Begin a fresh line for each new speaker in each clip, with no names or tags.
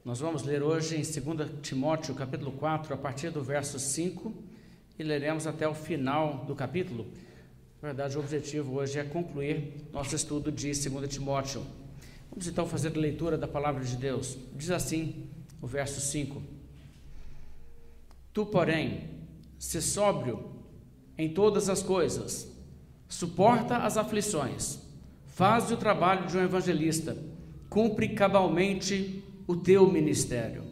Nós vamos ler hoje em 2 Timóteo, capítulo 4, a partir do verso 5, e leremos até o final do capítulo. Na verdade, o objetivo hoje é concluir nosso estudo de 2 Timóteo. Vamos então fazer a leitura da palavra de Deus. Diz assim o verso 5: Tu, porém, se sóbrio em todas as coisas, suporta as aflições, faz o trabalho de um evangelista, cumpre cabalmente o teu ministério.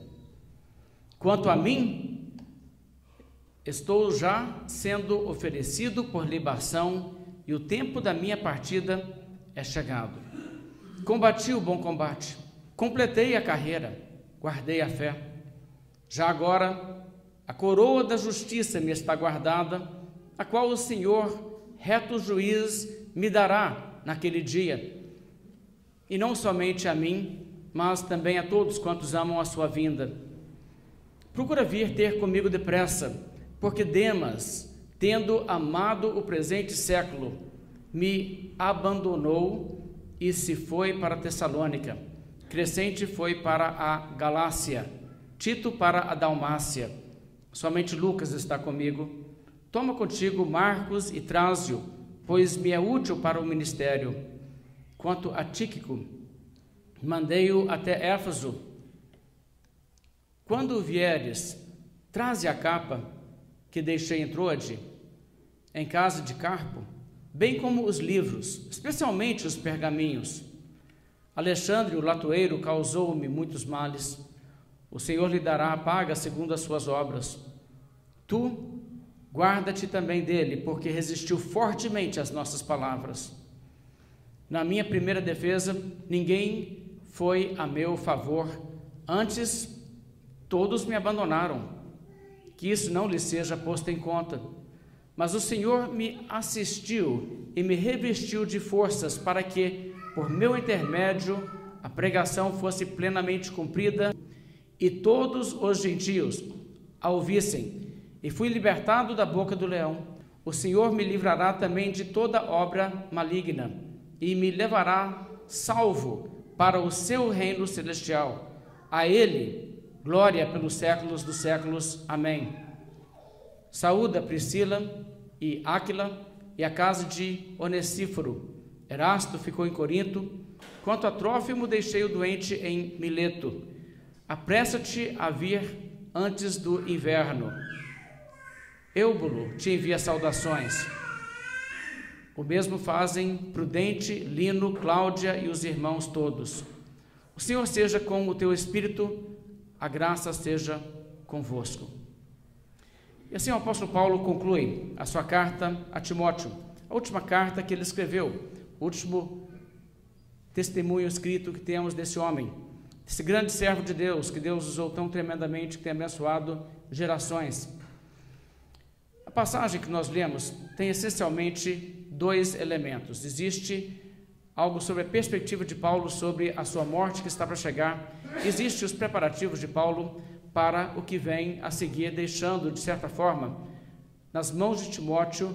Quanto a mim, estou já sendo oferecido por libação e o tempo da minha partida é chegado. Combati o bom combate, completei a carreira, guardei a fé. Já agora, a coroa da justiça me está guardada, a qual o Senhor, reto juiz, me dará naquele dia. E não somente a mim, mas também a todos quantos amam a sua vinda. Procura vir ter comigo depressa, porque Demas, tendo amado o presente século, me abandonou e se foi para Tessalônica. Crescente foi para a Galácia, Tito para a Dalmácia. Somente Lucas está comigo. Toma contigo Marcos e traze-o, pois me é útil para o ministério. Quanto a Tíquico, mandei-o até Éfeso. Quando vieres, traze a capa que deixei em Troade, em casa de Carpo, bem como os livros, especialmente os pergaminhos. Alexandre, o latoeiro, causou-me muitos males. O Senhor lhe dará a paga segundo as suas obras. Tu, guarda-te também dele, porque resistiu fortemente às nossas palavras. Na minha primeira defesa, ninguém foi a meu favor, antes todos me abandonaram. Que isso não lhe seja posto em conta. Mas o Senhor me assistiu e me revestiu de forças para que, por meu intermédio, a pregação fosse plenamente cumprida e todos os gentios a ouvissem. E fui libertado da boca do leão. O Senhor me livrará também de toda obra maligna e me levará salvo para o seu reino celestial. A ele, glória pelos séculos dos séculos. Amém. Saúda Priscila e Áquila e a casa de Onesíforo. Erasto ficou em Corinto. Quanto a Trófimo, deixei-o doente em Mileto. Apressa-te a vir antes do inverno. Eubulo te envia saudações. O mesmo fazem Prudente, Lino, Cláudia e os irmãos todos. O Senhor seja com o teu espírito, a graça seja convosco. E assim o apóstolo Paulo conclui a sua carta a Timóteo, a última carta que ele escreveu, o último testemunho escrito que temos desse homem, desse grande servo de Deus, que Deus usou tão tremendamente, que tem abençoado gerações. A passagem que nós lemos tem essencialmente dois elementos. Existe algo sobre a perspectiva de Paulo sobre a sua morte que está para chegar. Existem os preparativos de Paulo para o que vem a seguir, deixando, de certa forma, nas mãos de Timóteo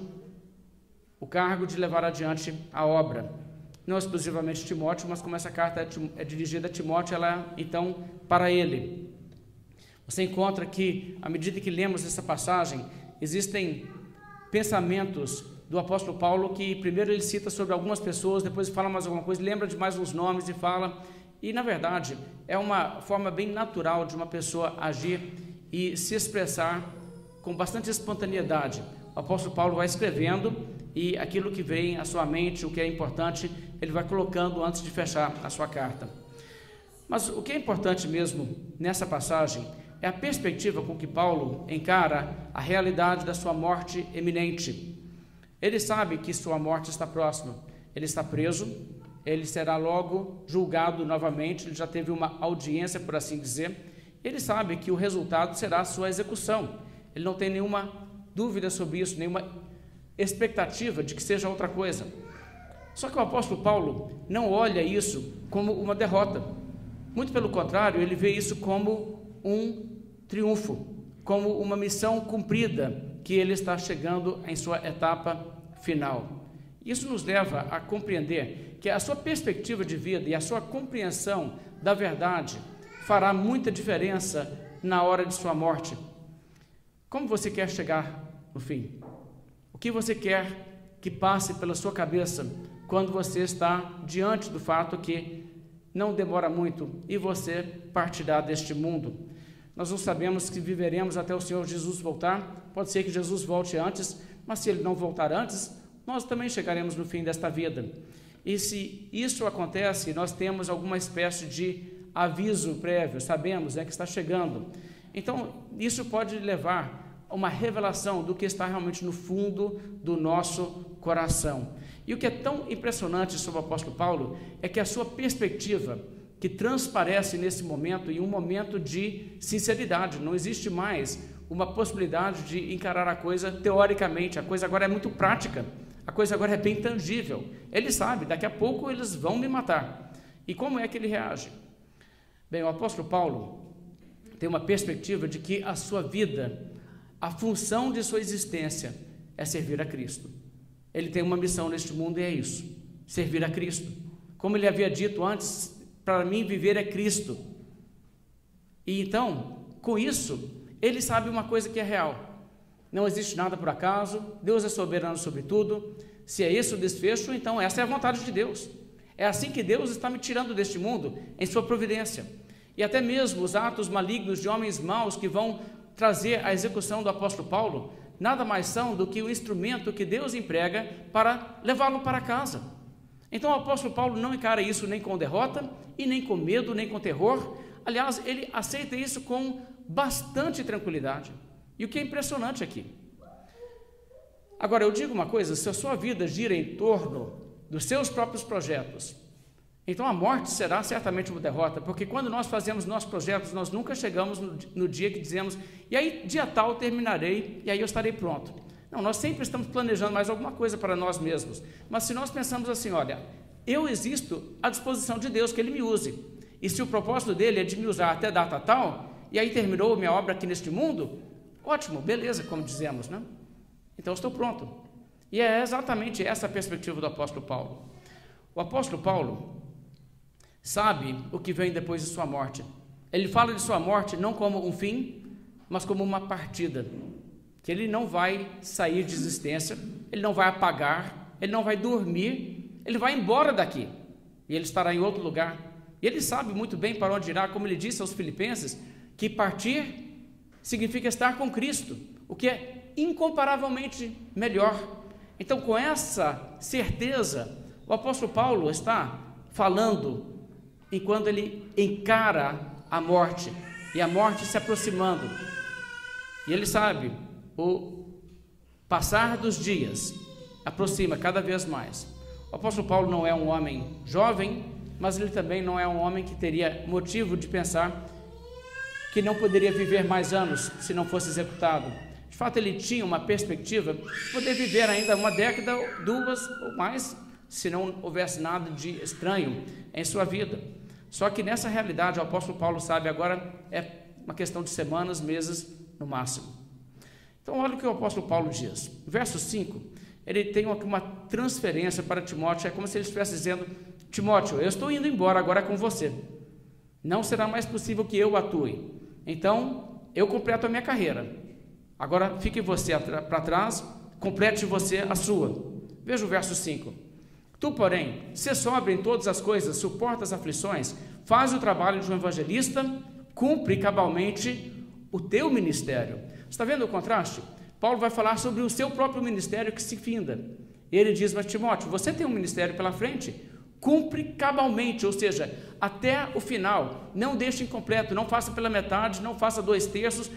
o cargo de levar adiante a obra. Não exclusivamente Timóteo, mas como essa carta é dirigida a Timóteo, ela é, então, para ele. Você encontra que, à medida que lemos essa passagem, existem pensamentos do apóstolo Paulo que primeiro ele cita sobre algumas pessoas, depois fala mais alguma coisa, lembra de mais uns nomes e fala, e na verdade é uma forma bem natural de uma pessoa agir e se expressar com bastante espontaneidade. O apóstolo Paulo vai escrevendo e aquilo que vem à sua mente, o que é importante, ele vai colocando antes de fechar a sua carta. Mas o que é importante mesmo nessa passagem é a perspectiva com que Paulo encara a realidade da sua morte iminente. Ele sabe que sua morte está próxima, ele está preso, ele será logo julgado novamente, ele já teve uma audiência, por assim dizer, ele sabe que o resultado será a sua execução, ele não tem nenhuma dúvida sobre isso, nenhuma expectativa de que seja outra coisa. Só que o apóstolo Paulo não olha isso como uma derrota, muito pelo contrário, ele vê isso como um triunfo, como uma missão cumprida, que ele está chegando em sua etapa final. Isso nos leva a compreender que a sua perspectiva de vida e a sua compreensão da verdade fará muita diferença na hora de sua morte. Como você quer chegar no fim? O que você quer que passe pela sua cabeça quando você está diante do fato que não demora muito e você partirá deste mundo? Nós não sabemos que viveremos até o Senhor Jesus voltar. Pode ser que Jesus volte antes, mas se Ele não voltar antes, nós também chegaremos no fim desta vida. E se isso acontece, nós temos alguma espécie de aviso prévio, sabemos que está chegando. Então, isso pode levar a uma revelação do que está realmente no fundo do nosso coração. E o que é tão impressionante sobre o apóstolo Paulo é que a sua perspectiva, que transparece nesse momento, em um momento de sinceridade, não existe mais uma possibilidade de encarar a coisa teoricamente, a coisa agora é muito prática, a coisa agora é bem tangível. Ele sabe, daqui a pouco eles vão me matar. E como é que ele reage? Bem, o apóstolo Paulo tem uma perspectiva de que a sua vida, a função de sua existência é servir a Cristo. Ele tem uma missão neste mundo e é isso, servir a Cristo. Como ele havia dito antes, para mim viver é Cristo. E então, com isso, ele sabe uma coisa que é real. Não existe nada por acaso, Deus é soberano sobre tudo. Se é esse o desfecho, então essa é a vontade de Deus. É assim que Deus está me tirando deste mundo, em sua providência. E até mesmo os atos malignos de homens maus que vão trazer a execução do apóstolo Paulo, nada mais são do que o instrumento que Deus emprega para levá-lo para casa. Então o apóstolo Paulo não encara isso nem com derrota, e nem com medo, nem com terror. Aliás, ele aceita isso com bastante tranquilidade. E o que é impressionante aqui. Agora, eu digo uma coisa, se a sua vida gira em torno dos seus próprios projetos, então a morte será certamente uma derrota, porque quando nós fazemos nossos projetos, nós nunca chegamos no dia que dizemos, e aí dia tal terminarei, e aí eu estarei pronto. Não, nós sempre estamos planejando mais alguma coisa para nós mesmos, mas se nós pensamos assim, olha, eu existo à disposição de Deus, que Ele me use, e se o propósito dele é de me usar até data tal, e aí terminou minha obra aqui neste mundo, ótimo, beleza, como dizemos, né? Então eu estou pronto. E é exatamente essa a perspectiva do apóstolo Paulo. O apóstolo Paulo sabe o que vem depois de sua morte. Ele fala de sua morte não como um fim, mas como uma partida. Que ele não vai sair de existência, ele não vai apagar, ele não vai dormir, ele vai embora daqui. E ele estará em outro lugar. E ele sabe muito bem para onde irá, como ele disse aos filipenses, que partir significa estar com Cristo, o que é incomparavelmente melhor. Então, com essa certeza, o apóstolo Paulo está falando enquanto ele encara a morte, e a morte se aproximando. E ele sabe, o passar dos dias aproxima cada vez mais. O apóstolo Paulo não é um homem jovem, mas ele também não é um homem que teria motivo de pensar que não poderia viver mais anos se não fosse executado. De fato, ele tinha uma perspectiva de poder viver ainda uma década, duas ou mais, se não houvesse nada de estranho em sua vida. Só que nessa realidade, o apóstolo Paulo sabe agora é uma questão de semanas, meses no máximo. Então, olha o que o apóstolo Paulo diz. Verso 5, ele tem uma transferência para Timóteo, é como se ele estivesse dizendo, Timóteo, eu estou indo embora agora com você. Não será mais possível que eu atue. Então, eu completo a minha carreira. Agora, fique você para trás, complete você a sua. Veja o verso 5. Tu, porém, se sóbrio em todas as coisas, suporta as aflições, faz o trabalho de um evangelista, cumpre cabalmente o teu ministério. Está vendo o contraste? Paulo vai falar sobre o seu próprio ministério que se finda. Ele diz, mas Timóteo, você tem um ministério pela frente, cumpre cabalmente, ou seja, até o final, não deixe incompleto, não faça pela metade, não faça 2/3,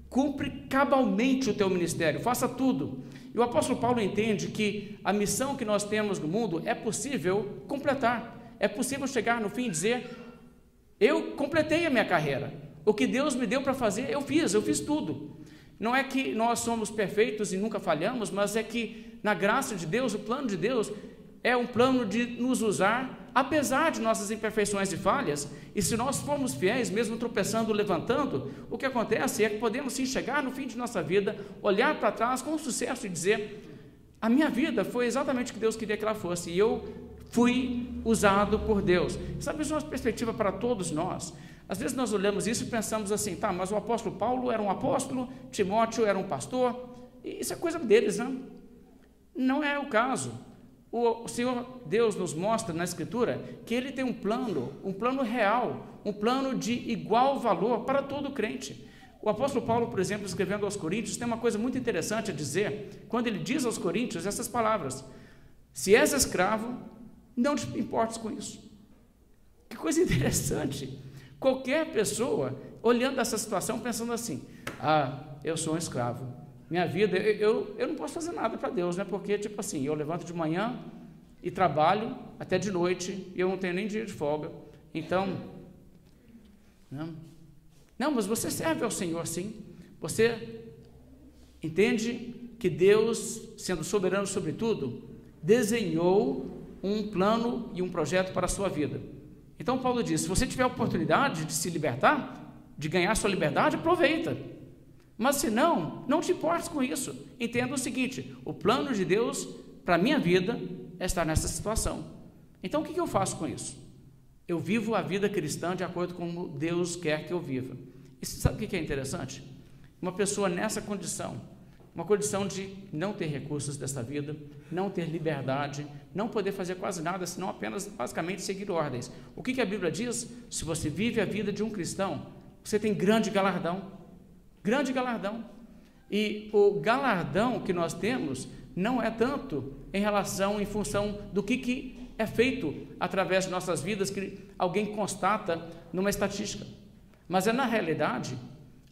cumpre cabalmente o teu ministério, faça tudo. E o apóstolo Paulo entende que a missão que nós temos no mundo é possível completar, é possível chegar no fim e dizer, eu completei a minha carreira, o que Deus me deu para fazer, eu fiz tudo. Não é que nós somos perfeitos e nunca falhamos, mas é que na graça de Deus, o plano de Deus é um plano de nos usar, apesar de nossas imperfeições e falhas, e se nós formos fiéis, mesmo tropeçando, levantando, o que acontece é que podemos sim chegar no fim de nossa vida, olhar para trás com sucesso e dizer, a minha vida foi exatamente o que Deus queria que ela fosse, e eu fui usado por Deus. Sabe, isso é uma perspectiva para todos nós. Às vezes nós olhamos isso e pensamos assim, tá, mas o apóstolo Paulo era um apóstolo, Timóteo era um pastor, e isso é coisa deles, né? Não é o caso. O Senhor Deus nos mostra na Escritura que Ele tem um plano real, um plano de igual valor para todo crente. O apóstolo Paulo, por exemplo, escrevendo aos Coríntios, tem uma coisa muito interessante a dizer, quando ele diz aos Coríntios essas palavras: se és escravo, não te importes com isso. Que coisa interessante. Qualquer pessoa, olhando essa situação, pensando assim, eu sou um escravo, minha vida, eu não posso fazer nada para Deus, né? Porque, tipo assim, eu levanto de manhã e trabalho até de noite, e eu não tenho nem dia de folga, então, não, mas você serve ao Senhor, sim, você entende que Deus, sendo soberano sobre tudo, desenhou um plano e um projeto para a sua vida. Então Paulo diz, se você tiver a oportunidade de se libertar, de ganhar sua liberdade, aproveita. Mas se não, não te importes com isso. Entenda o seguinte, o plano de Deus para a minha vida é estar nessa situação. Então o que eu faço com isso? Eu vivo a vida cristã de acordo com como Deus quer que eu viva. E sabe o que é interessante? Uma pessoa nessa condição, uma condição de não ter recursos dessa vida, não ter liberdade, não poder fazer quase nada, senão apenas basicamente seguir ordens. O que a Bíblia diz? Se você vive a vida de um cristão, você tem grande galardão. Grande galardão. E o galardão que nós temos não é tanto em função do que é feito através de nossas vidas, que alguém constata numa estatística, mas é na realidade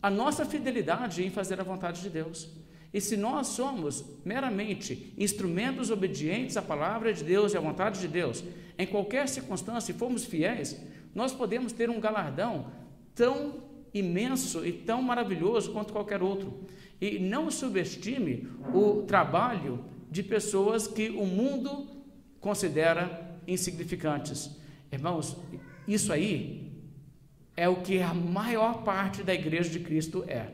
a nossa fidelidade em fazer a vontade de Deus. E se nós somos meramente instrumentos obedientes à palavra de Deus e à vontade de Deus, em qualquer circunstância, e formos fiéis, nós podemos ter um galardão tão imenso e tão maravilhoso quanto qualquer outro. E não subestime o trabalho de pessoas que o mundo considera insignificantes. Irmãos, isso aí é o que a maior parte da igreja de Cristo é.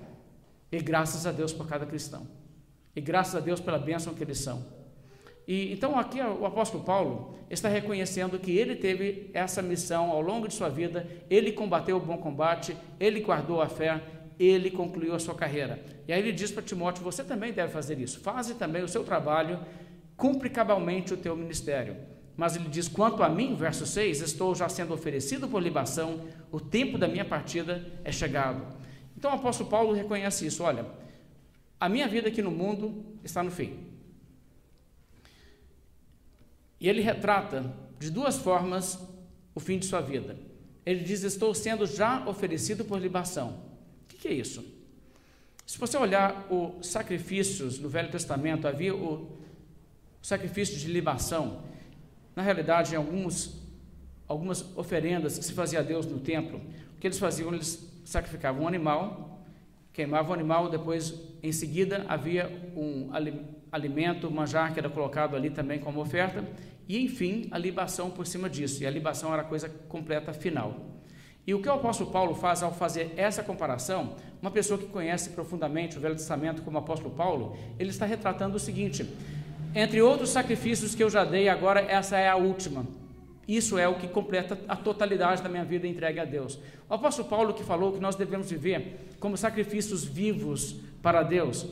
E graças a Deus por cada cristão. E graças a Deus pela bênção que eles são. E então aqui o apóstolo Paulo está reconhecendo que ele teve essa missão ao longo de sua vida, ele combateu o bom combate, ele guardou a fé, ele concluiu a sua carreira. E aí ele diz para Timóteo, você também deve fazer isso, faze também o seu trabalho, cumpre cabalmente o teu ministério. Mas ele diz, quanto a mim, verso 6, estou já sendo oferecido por libação, o tempo da minha partida é chegado. Então o apóstolo Paulo reconhece isso, olha, a minha vida aqui no mundo está no fim. E ele retrata de duas formas o fim de sua vida. Ele diz, estou sendo já oferecido por libação. O que é isso? Se você olhar os sacrifícios no Velho Testamento, havia o sacrifício de libação. Na realidade, em algumas oferendas que se fazia a Deus no templo, o que eles faziam, eles sacrificavam um animal, queimavam o animal, depois, em seguida, havia um alimento, um manjar que era colocado ali também como oferta, e enfim, a libação por cima disso, e a libação era a coisa completa final. E o que o apóstolo Paulo faz ao fazer essa comparação, uma pessoa que conhece profundamente o Velho Testamento como o apóstolo Paulo, ele está retratando o seguinte, entre outros sacrifícios que eu já dei, agora essa é a última. Isso é o que completa a totalidade da minha vida entregue a Deus. O apóstolo Paulo que falou que nós devemos viver como sacrifícios vivos para Deus,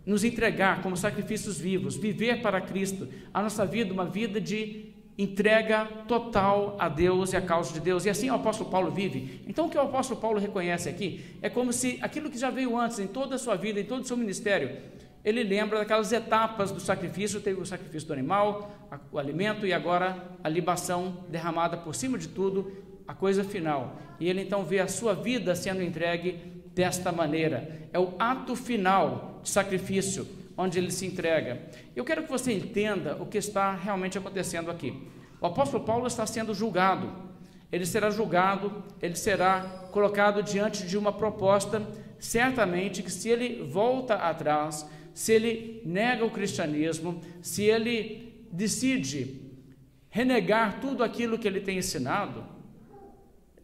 nos entregar como sacrifícios vivos, viver para Cristo, a nossa vida, uma vida de entrega total a Deus e a causa de Deus, e assim o apóstolo Paulo vive. Então o que o apóstolo Paulo reconhece aqui, é como se aquilo que já veio antes, em toda a sua vida, em todo o seu ministério, ele lembra daquelas etapas do sacrifício, teve o sacrifício do animal, o alimento e agora a libação derramada por cima de tudo, a coisa final. E ele então vê a sua vida sendo entregue desta maneira. É o ato final de sacrifício, onde ele se entrega. Eu quero que você entenda o que está realmente acontecendo aqui. O apóstolo Paulo está sendo julgado. Ele será julgado, ele será colocado diante de uma proposta, certamente que se ele volta atrás, se ele nega o cristianismo, se ele decide renegar tudo aquilo que ele tem ensinado,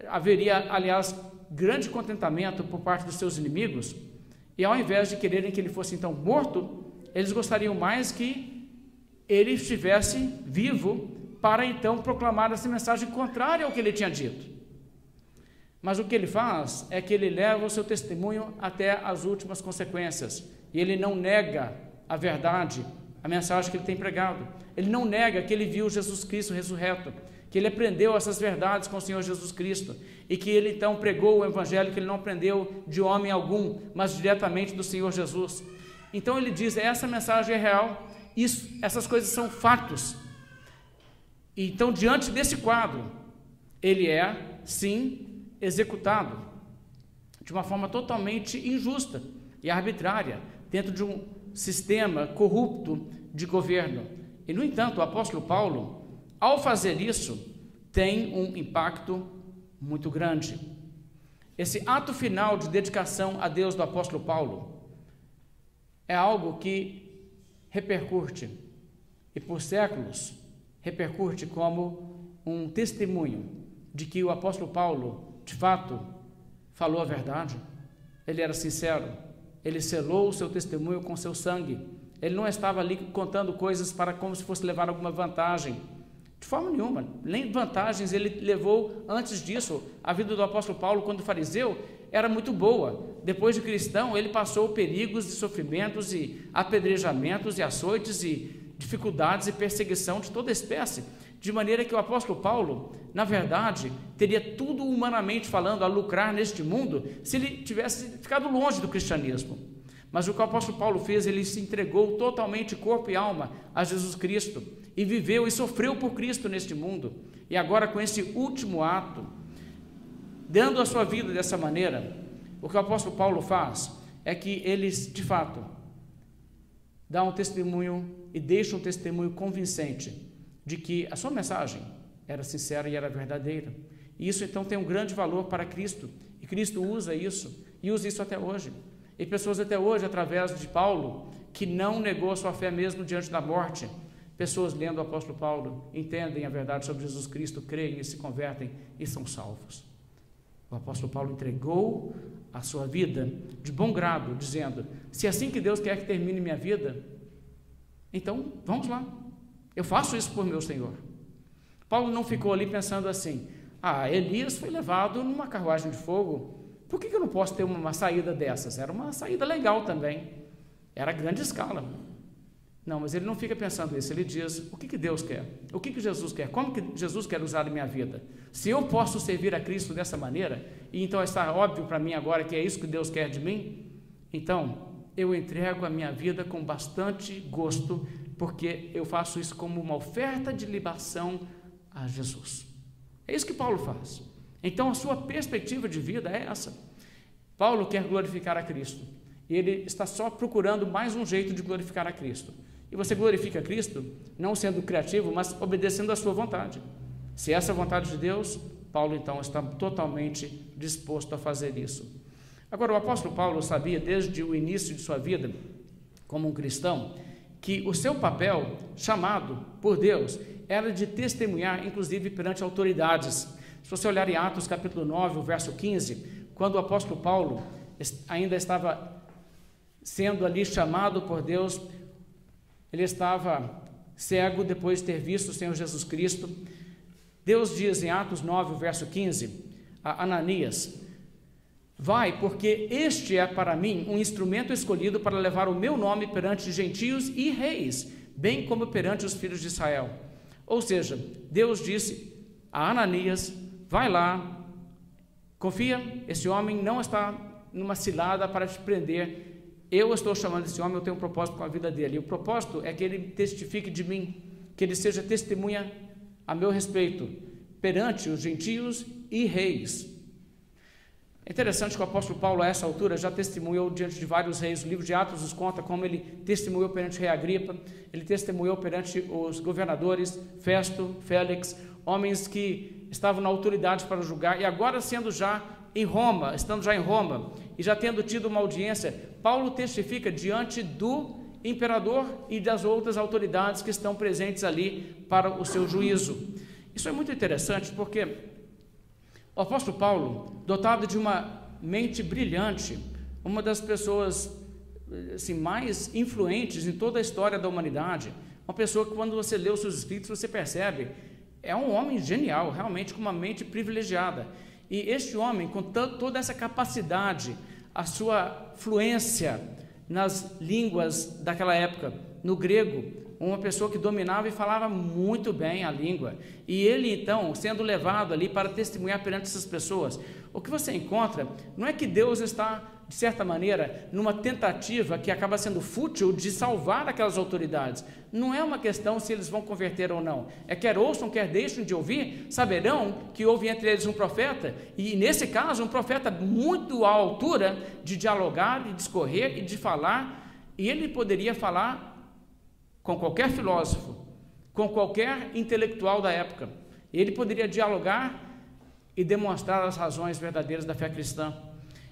haveria, aliás, grande contentamento por parte dos seus inimigos, e ao invés de quererem que ele fosse então morto, eles gostariam mais que ele estivesse vivo para então proclamar essa mensagem contrária ao que ele tinha dito. Mas o que ele faz é que ele leva o seu testemunho até as últimas consequências. E ele não nega a verdade, a mensagem que ele tem pregado. Ele não nega que ele viu Jesus Cristo ressurreto, que ele aprendeu essas verdades com o Senhor Jesus Cristo, e que ele então pregou o evangelho que ele não aprendeu de homem algum, mas diretamente do Senhor Jesus. Então ele diz, essa mensagem é real, essas coisas são fatos. Então, diante desse quadro, ele é, sim, executado de uma forma totalmente injusta e arbitrária, dentro de um sistema corrupto de governo. E, no entanto, o apóstolo Paulo, ao fazer isso, tem um impacto muito grande. Esse ato final de dedicação a Deus do apóstolo Paulo é algo que repercute, e por séculos repercute como um testemunho de que o apóstolo Paulo, de fato, falou a verdade. Ele era sincero, ele selou o seu testemunho com seu sangue. Ele não estava ali contando coisas para como se fosse levar alguma vantagem, de forma nenhuma, nem vantagens ele levou antes disso. A vida do apóstolo Paulo, quando fariseu, era muito boa. Depois de cristão, ele passou perigos e sofrimentos e apedrejamentos e açoites e dificuldades e perseguição de toda espécie, de maneira que o apóstolo Paulo, na verdade, teria tudo humanamente falando a lucrar neste mundo se ele tivesse ficado longe do cristianismo. Mas o que o apóstolo Paulo fez, ele se entregou totalmente corpo e alma a Jesus Cristo e viveu e sofreu por Cristo neste mundo. E agora, com esse último ato, dando a sua vida dessa maneira, o que o apóstolo Paulo faz é que ele, de fato, dá um testemunho e deixa um testemunho convincente de que a sua mensagem era sincera e era verdadeira. E isso então tem um grande valor para Cristo, e Cristo usa isso, e usa isso até hoje. E pessoas até hoje, através de Paulo, que não negou a sua fé mesmo diante da morte, pessoas lendo o apóstolo Paulo, entendem a verdade sobre Jesus Cristo, creem e se convertem e são salvos. O apóstolo Paulo entregou a sua vida de bom grado, dizendo, se é assim que Deus quer que termine minha vida, então vamos lá, eu faço isso por meu Senhor. Paulo não ficou ali pensando assim, Elias foi levado numa carruagem de fogo, por que eu não posso ter uma saída dessas? Era uma saída legal também, era grande escala. Não, mas ele não fica pensando isso, ele diz, o que Deus quer? O que Jesus quer? Como que Jesus quer usar a minha vida? Se eu posso servir a Cristo dessa maneira, e então está óbvio para mim agora que é isso que Deus quer de mim, então eu entrego a minha vida com bastante gosto, porque eu faço isso como uma oferta de libação a Jesus. É isso que Paulo faz. Então a sua perspectiva de vida é essa. Paulo quer glorificar a Cristo, e ele está só procurando mais um jeito de glorificar a Cristo. E você glorifica a Cristo, não sendo criativo, mas obedecendo a sua vontade. Se essa é a vontade de Deus, Paulo então está totalmente disposto a fazer isso. Agora, o apóstolo Paulo sabia desde o início de sua vida, como um cristão, que o seu papel, chamado por Deus, era de testemunhar, inclusive perante autoridades. Se você olhar em Atos capítulo 9, o verso 15, quando o apóstolo Paulo ainda estava sendo ali chamado por Deus, ele estava cego depois de ter visto o Senhor Jesus Cristo. Deus diz em Atos 9, verso 15, a Ananias, vai, porque este é para mim um instrumento escolhido para levar o meu nome perante gentios e reis, bem como perante os filhos de Israel. Ou seja, Deus disse a Ananias, vai lá, confia, esse homem não está numa cilada para te prender, eu estou chamando esse homem, eu tenho um propósito com a vida dele, e o propósito é que ele testifique de mim, que ele seja testemunha a meu respeito, perante os gentios e reis. É interessante que o apóstolo Paulo, a essa altura, já testemunhou diante de vários reis. O livro de Atos nos conta como ele testemunhou perante o rei Agripa, ele testemunhou perante os governadores, Festo, Félix, homens que estavam na autoridade para julgar, e agora estando já em Roma, e já tendo tido uma audiência, Paulo testifica diante do imperador e das outras autoridades que estão presentes ali para o seu juízo. Isso é muito interessante porque o apóstolo Paulo, dotado de uma mente brilhante, uma das pessoas assim, mais influentes em toda a história da humanidade, uma pessoa que quando você lê os seus escritos você percebe, é um homem genial, realmente com uma mente privilegiada. E este homem, com toda essa capacidade, a sua fluência nas línguas daquela época, no grego, uma pessoa que dominava e falava muito bem a língua, e ele então sendo levado ali para testemunhar perante essas pessoas, o que você encontra não é que Deus está, de certa maneira, numa tentativa que acaba sendo fútil de salvar aquelas autoridades. Não é uma questão se eles vão converter ou não, é quer ouçam, quer deixem de ouvir, saberão que houve entre eles um profeta, e nesse caso um profeta muito à altura de dialogar, de discorrer e de falar, e ele poderia falar com qualquer filósofo, com qualquer intelectual da época. Ele poderia dialogar e demonstrar as razões verdadeiras da fé cristã.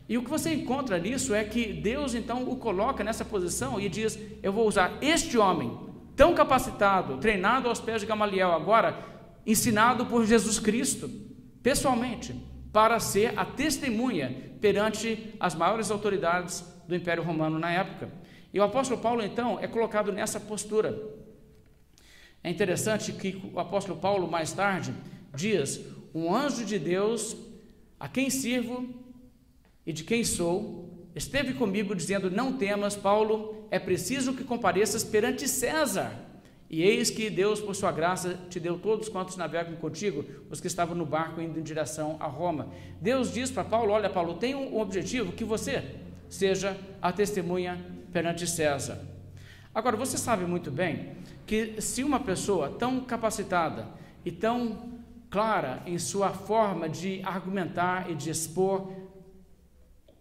E o que você encontra nisso é que Deus então o coloca nessa posição e diz: eu vou usar este homem tão capacitado, treinado aos pés de Gamaliel, agora ensinado por Jesus Cristo, pessoalmente, para ser a testemunha perante as maiores autoridades do Império Romano na época. E o apóstolo Paulo, então, é colocado nessa postura. É interessante que o apóstolo Paulo, mais tarde, diz: um anjo de Deus, a quem sirvo e de quem sou, esteve comigo dizendo: não temas, Paulo, é preciso que compareças perante César. E eis que Deus, por sua graça, te deu todos quantos navegam contigo, os que estavam no barco indo em direção a Roma. Deus diz para Paulo: olha, Paulo, tem um objetivo, que você seja a testemunha perante César. Agora, você sabe muito bem que se uma pessoa tão capacitada e tão clara em sua forma de argumentar e de expor,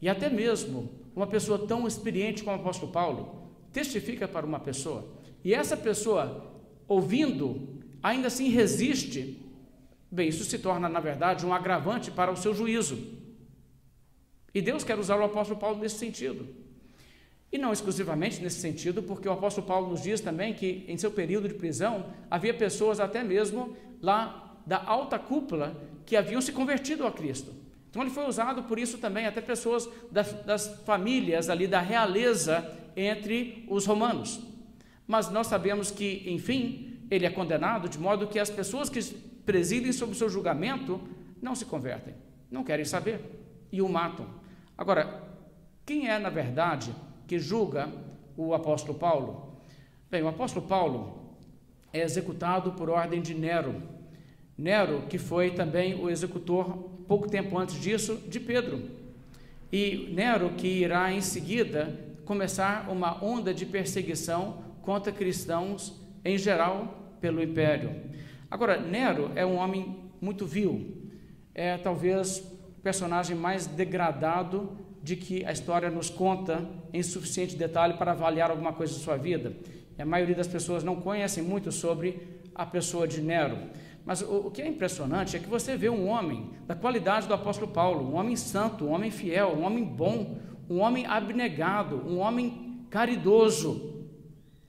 e até mesmo uma pessoa tão experiente como o apóstolo Paulo, testifica para uma pessoa, e essa pessoa, ouvindo, ainda assim resiste, bem, isso se torna, na verdade, um agravante para o seu juízo. E Deus quer usar o apóstolo Paulo nesse sentido. E não exclusivamente nesse sentido, porque o apóstolo Paulo nos diz também que em seu período de prisão, havia pessoas até mesmo lá da alta cúpula que haviam se convertido a Cristo. Então ele foi usado por isso também, até pessoas das famílias ali da realeza entre os romanos. Mas nós sabemos que, enfim, ele é condenado, de modo que as pessoas que presidem sob o seu julgamento não se convertem, não querem saber e o matam. Agora, quem é, na verdade, que julga o apóstolo Paulo? Bem, o apóstolo Paulo é executado por ordem de Nero. Nero, que foi também o executor, pouco tempo antes disso, de Pedro. E Nero, que irá em seguida começar uma onda de perseguição contra cristãos em geral pelo Império. Agora, Nero é um homem muito vil, é talvez o personagem mais degradado de que a história nos conta em suficiente detalhe para avaliar alguma coisa de sua vida. E a maioria das pessoas não conhecem muito sobre a pessoa de Nero. Mas o que é impressionante é que você vê um homem da qualidade do apóstolo Paulo, um homem santo, um homem fiel, um homem bom, um homem abnegado, um homem caridoso,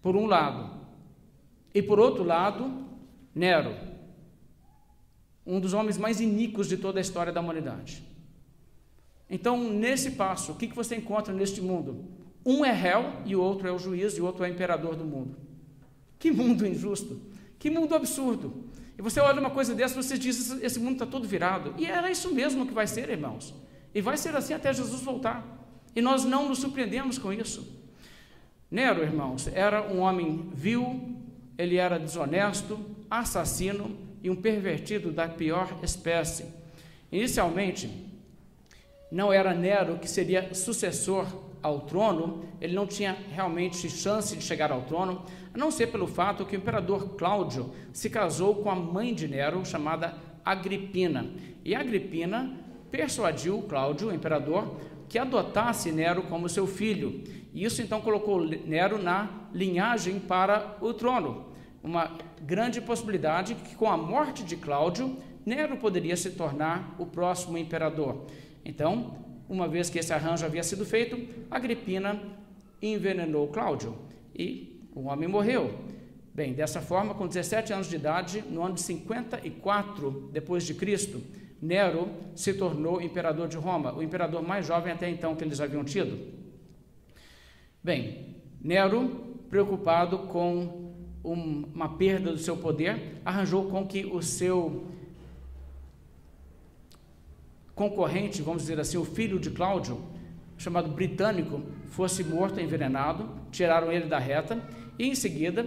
por um lado. E por outro lado, Nero, um dos homens mais iníquos de toda a história da humanidade. Então, nesse passo, o que você encontra neste mundo? Um é réu e o outro é o juiz e o outro é o imperador do mundo. Que mundo injusto, que mundo absurdo. E você olha uma coisa dessa e você diz: esse mundo está todo virado. E era isso mesmo que vai ser, irmãos. E vai ser assim até Jesus voltar. E nós não nos surpreendemos com isso. Nero, irmãos, era um homem vil, ele era desonesto, assassino e um pervertido da pior espécie. Inicialmente, não era Nero que seria sucessor ao trono, ele não tinha realmente chance de chegar ao trono, a não ser pelo fato que o imperador Cláudio se casou com a mãe de Nero, chamada Agripina. E Agripina persuadiu Cláudio, o imperador, que adotasse Nero como seu filho. E isso então colocou Nero na linhagem para o trono. Uma grande possibilidade que com a morte de Cláudio, Nero poderia se tornar o próximo imperador. Então, uma vez que esse arranjo havia sido feito, Agripina envenenou Cláudio e o homem morreu. Bem, dessa forma, com 17 anos de idade, no ano de 54 depois de Cristo, Nero se tornou imperador de Roma, o imperador mais jovem até então que eles haviam tido. Bem, Nero, preocupado com uma perda do seu poder, arranjou com concorrente, vamos dizer assim, o filho de Cláudio, chamado Britânico, fosse morto envenenado, tiraram ele da reta, e em seguida,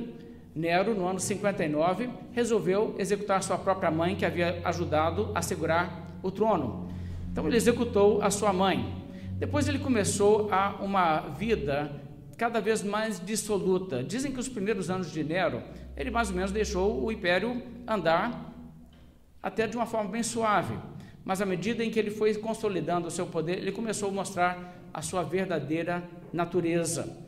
Nero, no ano 59, resolveu executar sua própria mãe, que havia ajudado a segurar o trono. Então ele executou a sua mãe. Depois ele começou uma vida cada vez mais dissoluta. Dizem que os primeiros anos de Nero, ele mais ou menos deixou o império andar até de uma forma bem suave. Mas à medida em que ele foi consolidando o seu poder, ele começou a mostrar a sua verdadeira natureza.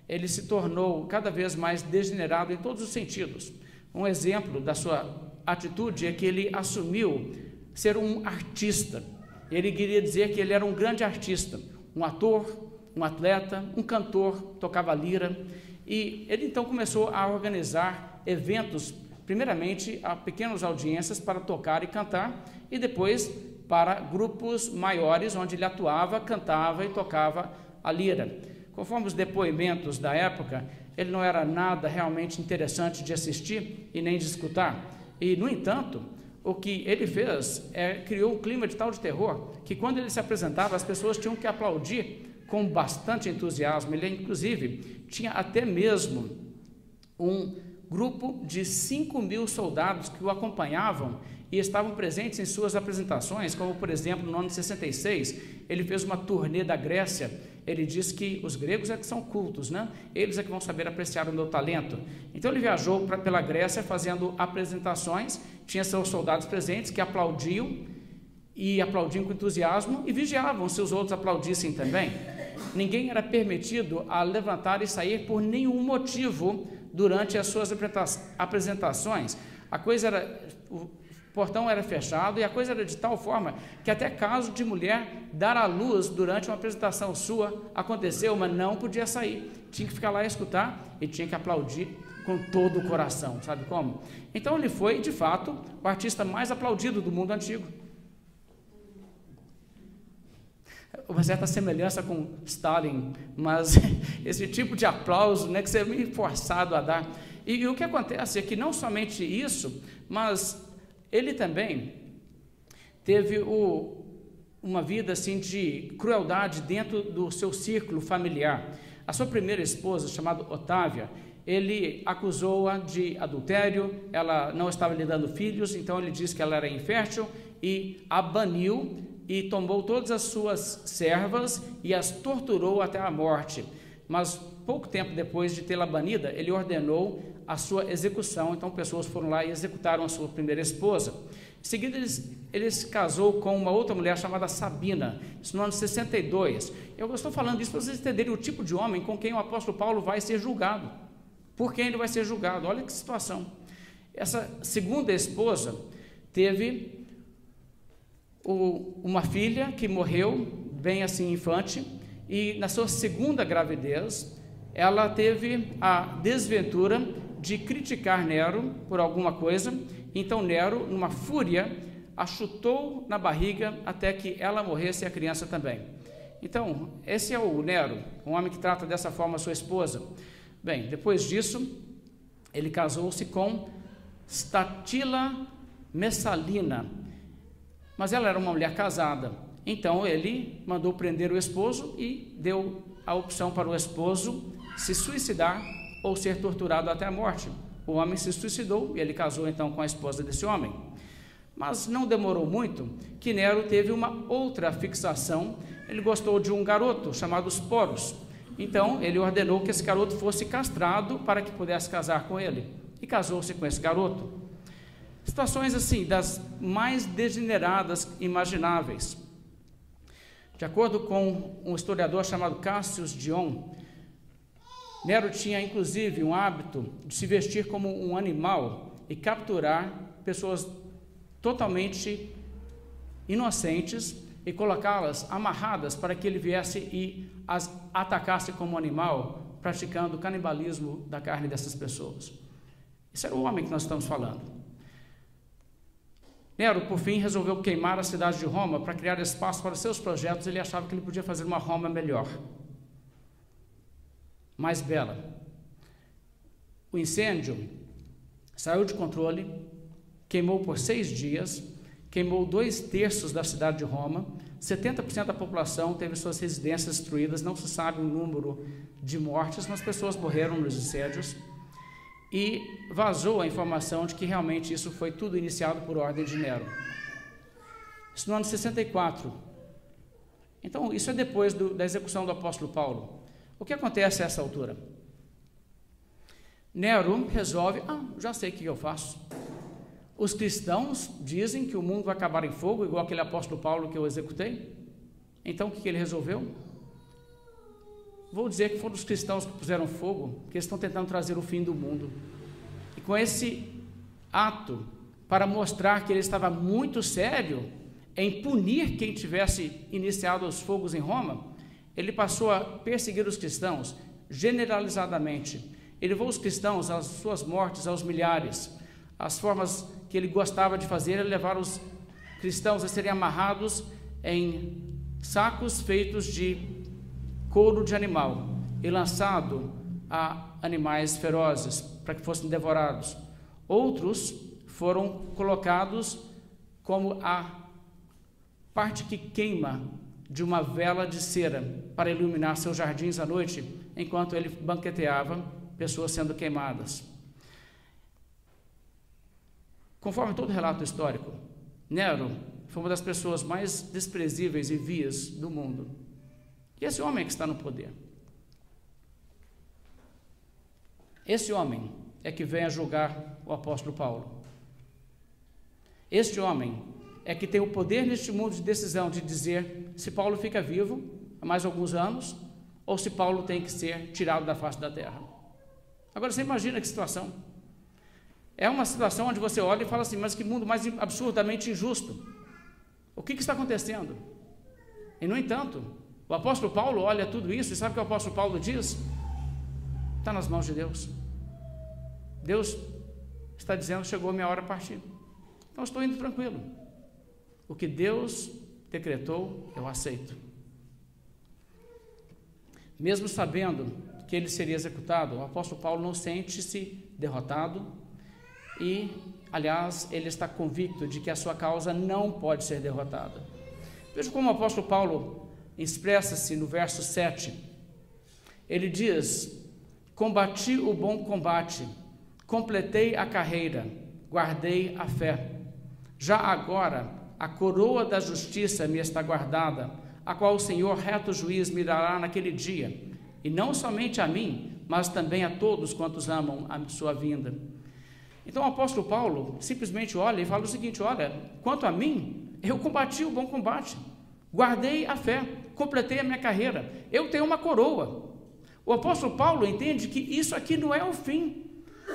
Ele se tornou cada vez mais degenerado em todos os sentidos. Um exemplo da sua atitude é que ele assumiu ser um artista. Ele queria dizer que ele era um grande artista, um ator, um atleta, um cantor, tocava lira. E ele então começou a organizar eventos, primeiramente a pequenas audiências para tocar e cantar, e depois para grupos maiores, onde ele atuava, cantava e tocava a lira. Conforme os depoimentos da época, ele não era nada realmente interessante de assistir e nem de escutar. E, no entanto, o que ele fez criou um clima de tal de terror que, quando ele se apresentava, as pessoas tinham que aplaudir com bastante entusiasmo. Ele, inclusive, tinha até mesmo um grupo de 5.000 soldados que o acompanhavam e estavam presentes em suas apresentações, como, por exemplo, no ano de 66, ele fez uma turnê da Grécia. Ele disse que os gregos é que são cultos, né? Eles é que vão saber apreciar o meu talento. Então ele viajou pela Grécia fazendo apresentações, tinha seus soldados presentes que aplaudiam com entusiasmo e vigiavam se os outros aplaudissem também. Ninguém era permitido a levantar e sair por nenhum motivo durante as suas apresentações. O portão era fechado e a coisa era de tal forma que até caso de mulher dar à luz durante uma apresentação sua aconteceu, mas não podia sair. Tinha que ficar lá e escutar e tinha que aplaudir com todo o coração, sabe como? Então ele foi, de fato, o artista mais aplaudido do mundo antigo. Uma certa semelhança com Stalin, mas esse tipo de aplauso, né, que você é meio forçado a dar. E o que acontece é que não somente isso, mas ele também teve uma vida assim de crueldade dentro do seu círculo familiar. A sua primeira esposa, chamada Otávia, ele acusou-a de adultério, ela não estava lhe dando filhos, então ele disse que ela era infértil e a baniu e tomou todas as suas servas e as torturou até a morte. Mas pouco tempo depois de tê-la banida, ele ordenou a sua execução. Então pessoas foram lá e executaram a sua primeira esposa. Em seguida ele se casou com uma outra mulher chamada Sabina, isso no ano 62. Eu estou falando isso para vocês entenderem o tipo de homem com quem o apóstolo Paulo vai ser julgado. Por quem ele vai ser julgado? Olha que situação. Essa segunda esposa teve uma filha que morreu bem assim infante, e na sua segunda gravidez ela teve a desventura de criticar Nero por alguma coisa. Então Nero, numa fúria, a chutou na barriga até que ela morresse e a criança também. Então esse é o Nero, um homem que trata dessa forma a sua esposa. Bem, depois disso ele casou-se com Statila Messalina, mas ela era uma mulher casada. Então ele mandou prender o esposo e deu a opção para o esposo se suicidar ou ser torturado até a morte. O homem se suicidou e ele casou então com a esposa desse homem. Mas não demorou muito que Nero teve uma outra fixação. Ele gostou de um garoto chamado Sporos. Então ele ordenou que esse garoto fosse castrado para que pudesse casar com ele. E casou-se com esse garoto. Situações assim, das mais degeneradas imagináveis. De acordo com um historiador chamado Cassius Dion, Nero tinha inclusive um hábito de se vestir como um animal e capturar pessoas totalmente inocentes e colocá-las amarradas para que ele viesse e as atacasse como animal, praticando o canibalismo da carne dessas pessoas. Esse era o homem que nós estamos falando. Nero, por fim, resolveu queimar a cidade de Roma para criar espaço para seus projetos. Ele achava que ele podia fazer uma Roma melhor, mais bela. O incêndio saiu de controle, queimou por 6 dias queimou 2/3 da cidade de Roma, 70% da população teve suas residências destruídas, não se sabe o número de mortes, mas pessoas morreram nos incêndios, e vazou a informação de que realmente isso foi tudo iniciado por ordem de Nero. Isso no ano 64. Então, isso é depois da execução do apóstolo Paulo. O que acontece a essa altura? Nero resolve, já sei o que eu faço. Os cristãos dizem que o mundo vai acabar em fogo, igual aquele apóstolo Paulo que eu executei. Então, o que ele resolveu? Vou dizer que foram os cristãos que puseram fogo, que eles estão tentando trazer o fim do mundo. E com esse ato, para mostrar que ele estava muito sério em punir quem tivesse iniciado os fogos em Roma, ele passou a perseguir os cristãos generalizadamente. Ele levou os cristãos às suas mortes, aos milhares. As formas que ele gostava de fazer era levar os cristãos a serem amarrados em sacos feitos de couro de animal e lançado a animais ferozes para que fossem devorados. Outros foram colocados como a parte que queima de uma vela de cera para iluminar seus jardins à noite, enquanto ele banqueteava pessoas sendo queimadas. Conforme todo relato histórico, Nero foi uma das pessoas mais desprezíveis e vias do mundo. E esse homem que está no poder, esse homem é que vem a julgar o apóstolo Paulo. Este homem é que tem o poder neste mundo de decisão de dizer se Paulo fica vivo há mais alguns anos ou se Paulo tem que ser tirado da face da terra. Agora você imagina que situação. É uma situação onde você olha e fala assim, mas que mundo mais absurdamente injusto. O que está acontecendo? E no entanto, o apóstolo Paulo olha tudo isso e sabe o que o apóstolo Paulo diz? Está nas mãos de Deus. Deus está dizendo, chegou a minha hora a partir. Então estou indo tranquilo. O que Deus decretou, eu aceito. Mesmo sabendo que ele seria executado, o apóstolo Paulo não sente-se derrotado e, aliás, ele está convicto de que a sua causa não pode ser derrotada. Veja como o apóstolo Paulo expressa-se no verso 7. Ele diz, combati o bom combate, completei a carreira, guardei a fé. Já agora, a coroa da justiça me está guardada, a qual o Senhor, reto juiz, me dará naquele dia, e não somente a mim, mas também a todos quantos amam a sua vinda. Então o apóstolo Paulo simplesmente olha e fala o seguinte, olha, quanto a mim, eu combati o bom combate, guardei a fé, completei a minha carreira, eu tenho uma coroa. O apóstolo Paulo entende que isso aqui não é o fim.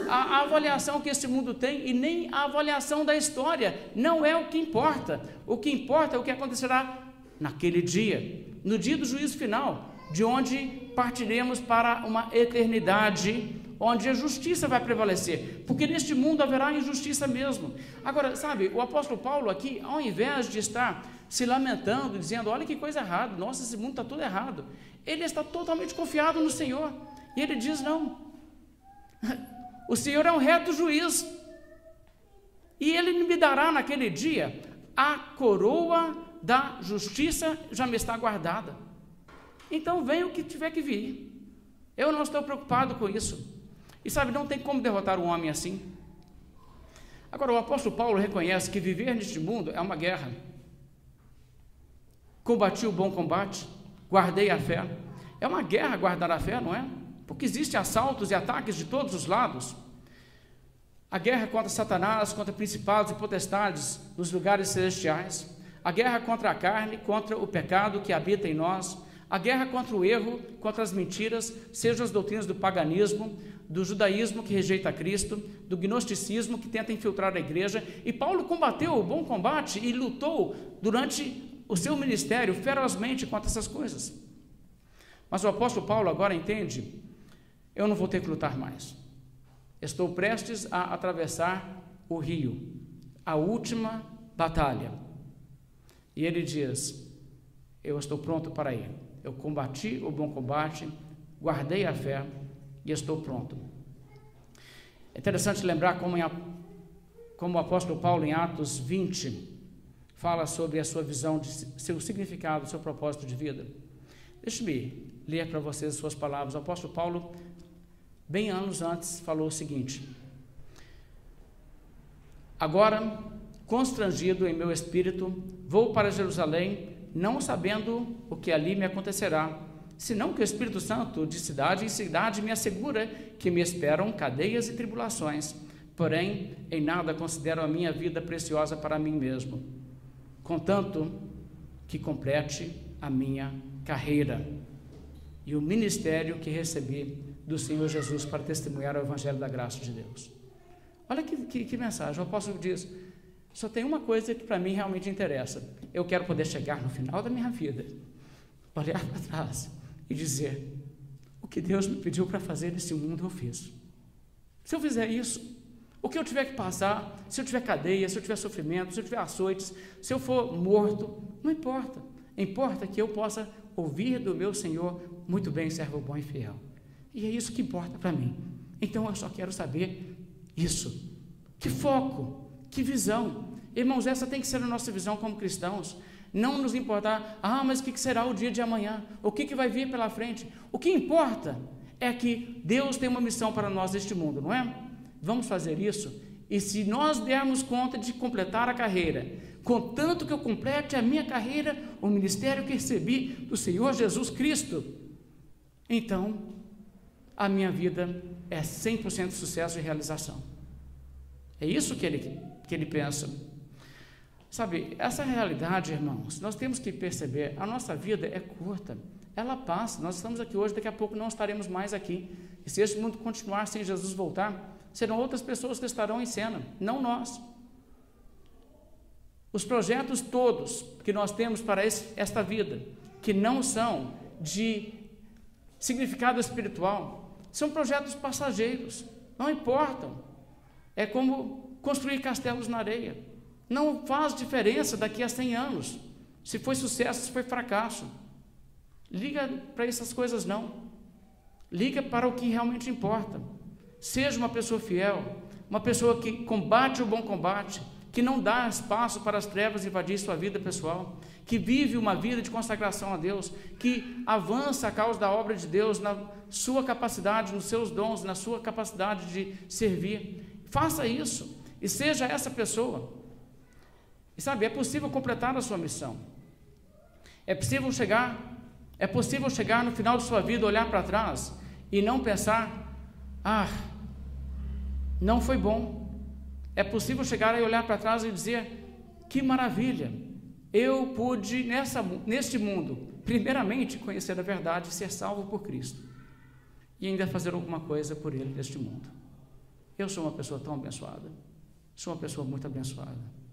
A avaliação que esse mundo tem e nem a avaliação da história não é o que importa. O que importa é o que acontecerá naquele dia, no dia do juízo final, de onde partiremos para uma eternidade, onde a justiça vai prevalecer, porque neste mundo haverá injustiça mesmo. Agora, sabe, o apóstolo Paulo aqui, ao invés de estar se lamentando, dizendo, olha que coisa errada, nossa, esse mundo está tudo errado, ele está totalmente confiado no Senhor, e ele diz, não, o Senhor é um reto juiz, e ele me dará naquele dia a coroa da justiça, já me está guardada. Então venha o que tiver que vir, eu não estou preocupado com isso. E sabe, não tem como derrotar um homem assim. Agora, o apóstolo Paulo reconhece que viver neste mundo é uma guerra. Combati o bom combate, guardei a fé. É uma guerra guardar a fé, não é? Porque existem assaltos e ataques de todos os lados. A guerra contra Satanás, contra principados e potestades nos lugares celestiais. A guerra contra a carne, contra o pecado que habita em nós. A guerra contra o erro, contra as mentiras, sejam as doutrinas do paganismo, do judaísmo que rejeita Cristo, do gnosticismo que tenta infiltrar a igreja. E Paulo combateu o bom combate e lutou durante o seu ministério ferozmente contra essas coisas. Mas o apóstolo Paulo agora entende, eu não vou ter que lutar mais. Estou prestes a atravessar o rio, a última batalha. E ele diz, eu estou pronto para ir. Eu combati o bom combate, guardei a fé e estou pronto. É interessante lembrar como o apóstolo Paulo, em Atos 20, fala sobre a sua visão, de seu significado, seu propósito de vida. Deixe-me ler para vocês as suas palavras. O apóstolo Paulo, bem anos antes, falou o seguinte: agora, constrangido em meu espírito, vou para Jerusalém, não sabendo o que ali me acontecerá, senão que o Espírito Santo de cidade em cidade me assegura que me esperam cadeias e tribulações. Porém, em nada considero a minha vida preciosa para mim mesmo, contanto que complete a minha carreira e o ministério que recebi do Senhor Jesus para testemunhar o Evangelho da graça de Deus. Olha que mensagem. O apóstolo diz: só tem uma coisa que para mim realmente interessa. Eu quero poder chegar no final da minha vida, olhar para trás e dizer: o que Deus me pediu para fazer nesse mundo eu fiz. Se eu fizer isso, o que eu tiver que passar, se eu tiver cadeia, se eu tiver sofrimento, se eu tiver açoites, se eu for morto, não importa. Importa que eu possa ouvir do meu Senhor: muito bem, servo bom e fiel. E é isso que importa para mim. Então eu só quero saber isso. Que foco, que visão. Irmãos, essa tem que ser a nossa visão como cristãos. Não nos importar: mas o que será o dia de amanhã? O que vai vir pela frente? O que importa é que Deus tem uma missão para nós neste mundo, não é? Vamos fazer isso, e se nós dermos conta de completar a carreira, contanto que eu complete a minha carreira, o ministério que recebi do Senhor Jesus Cristo, então a minha vida é 100% sucesso e realização. É isso que ele pensa. Sabe, essa realidade, irmãos, nós temos que perceber: a nossa vida é curta, ela passa. Nós estamos aqui hoje, daqui a pouco não estaremos mais aqui, e se este mundo continuar sem Jesus voltar, serão outras pessoas que estarão em cena, não nós. Os projetos todos que nós temos para esta vida, que não são de significado espiritual, são projetos passageiros, não importam. É como construir castelos na areia. Não faz diferença daqui a 100 anos, se foi sucesso, se foi fracasso. Liga para essas coisas não. Liga para o que realmente importa. Seja uma pessoa fiel, uma pessoa que combate o bom combate, que não dá espaço para as trevas invadir sua vida pessoal, que vive uma vida de consagração a Deus, que avança a causa da obra de Deus na sua capacidade, nos seus dons, na sua capacidade de servir. Faça isso e seja essa pessoa. E sabe, é possível completar a sua missão. É possível chegar no final de sua vida, olhar para trás e não pensar: não foi bom. É possível chegar e olhar para trás e dizer: que maravilha, eu pude neste mundo, primeiramente conhecer a verdade e ser salvo por Cristo, e ainda fazer alguma coisa por Ele neste mundo. Eu sou uma pessoa tão abençoada, sou uma pessoa muito abençoada.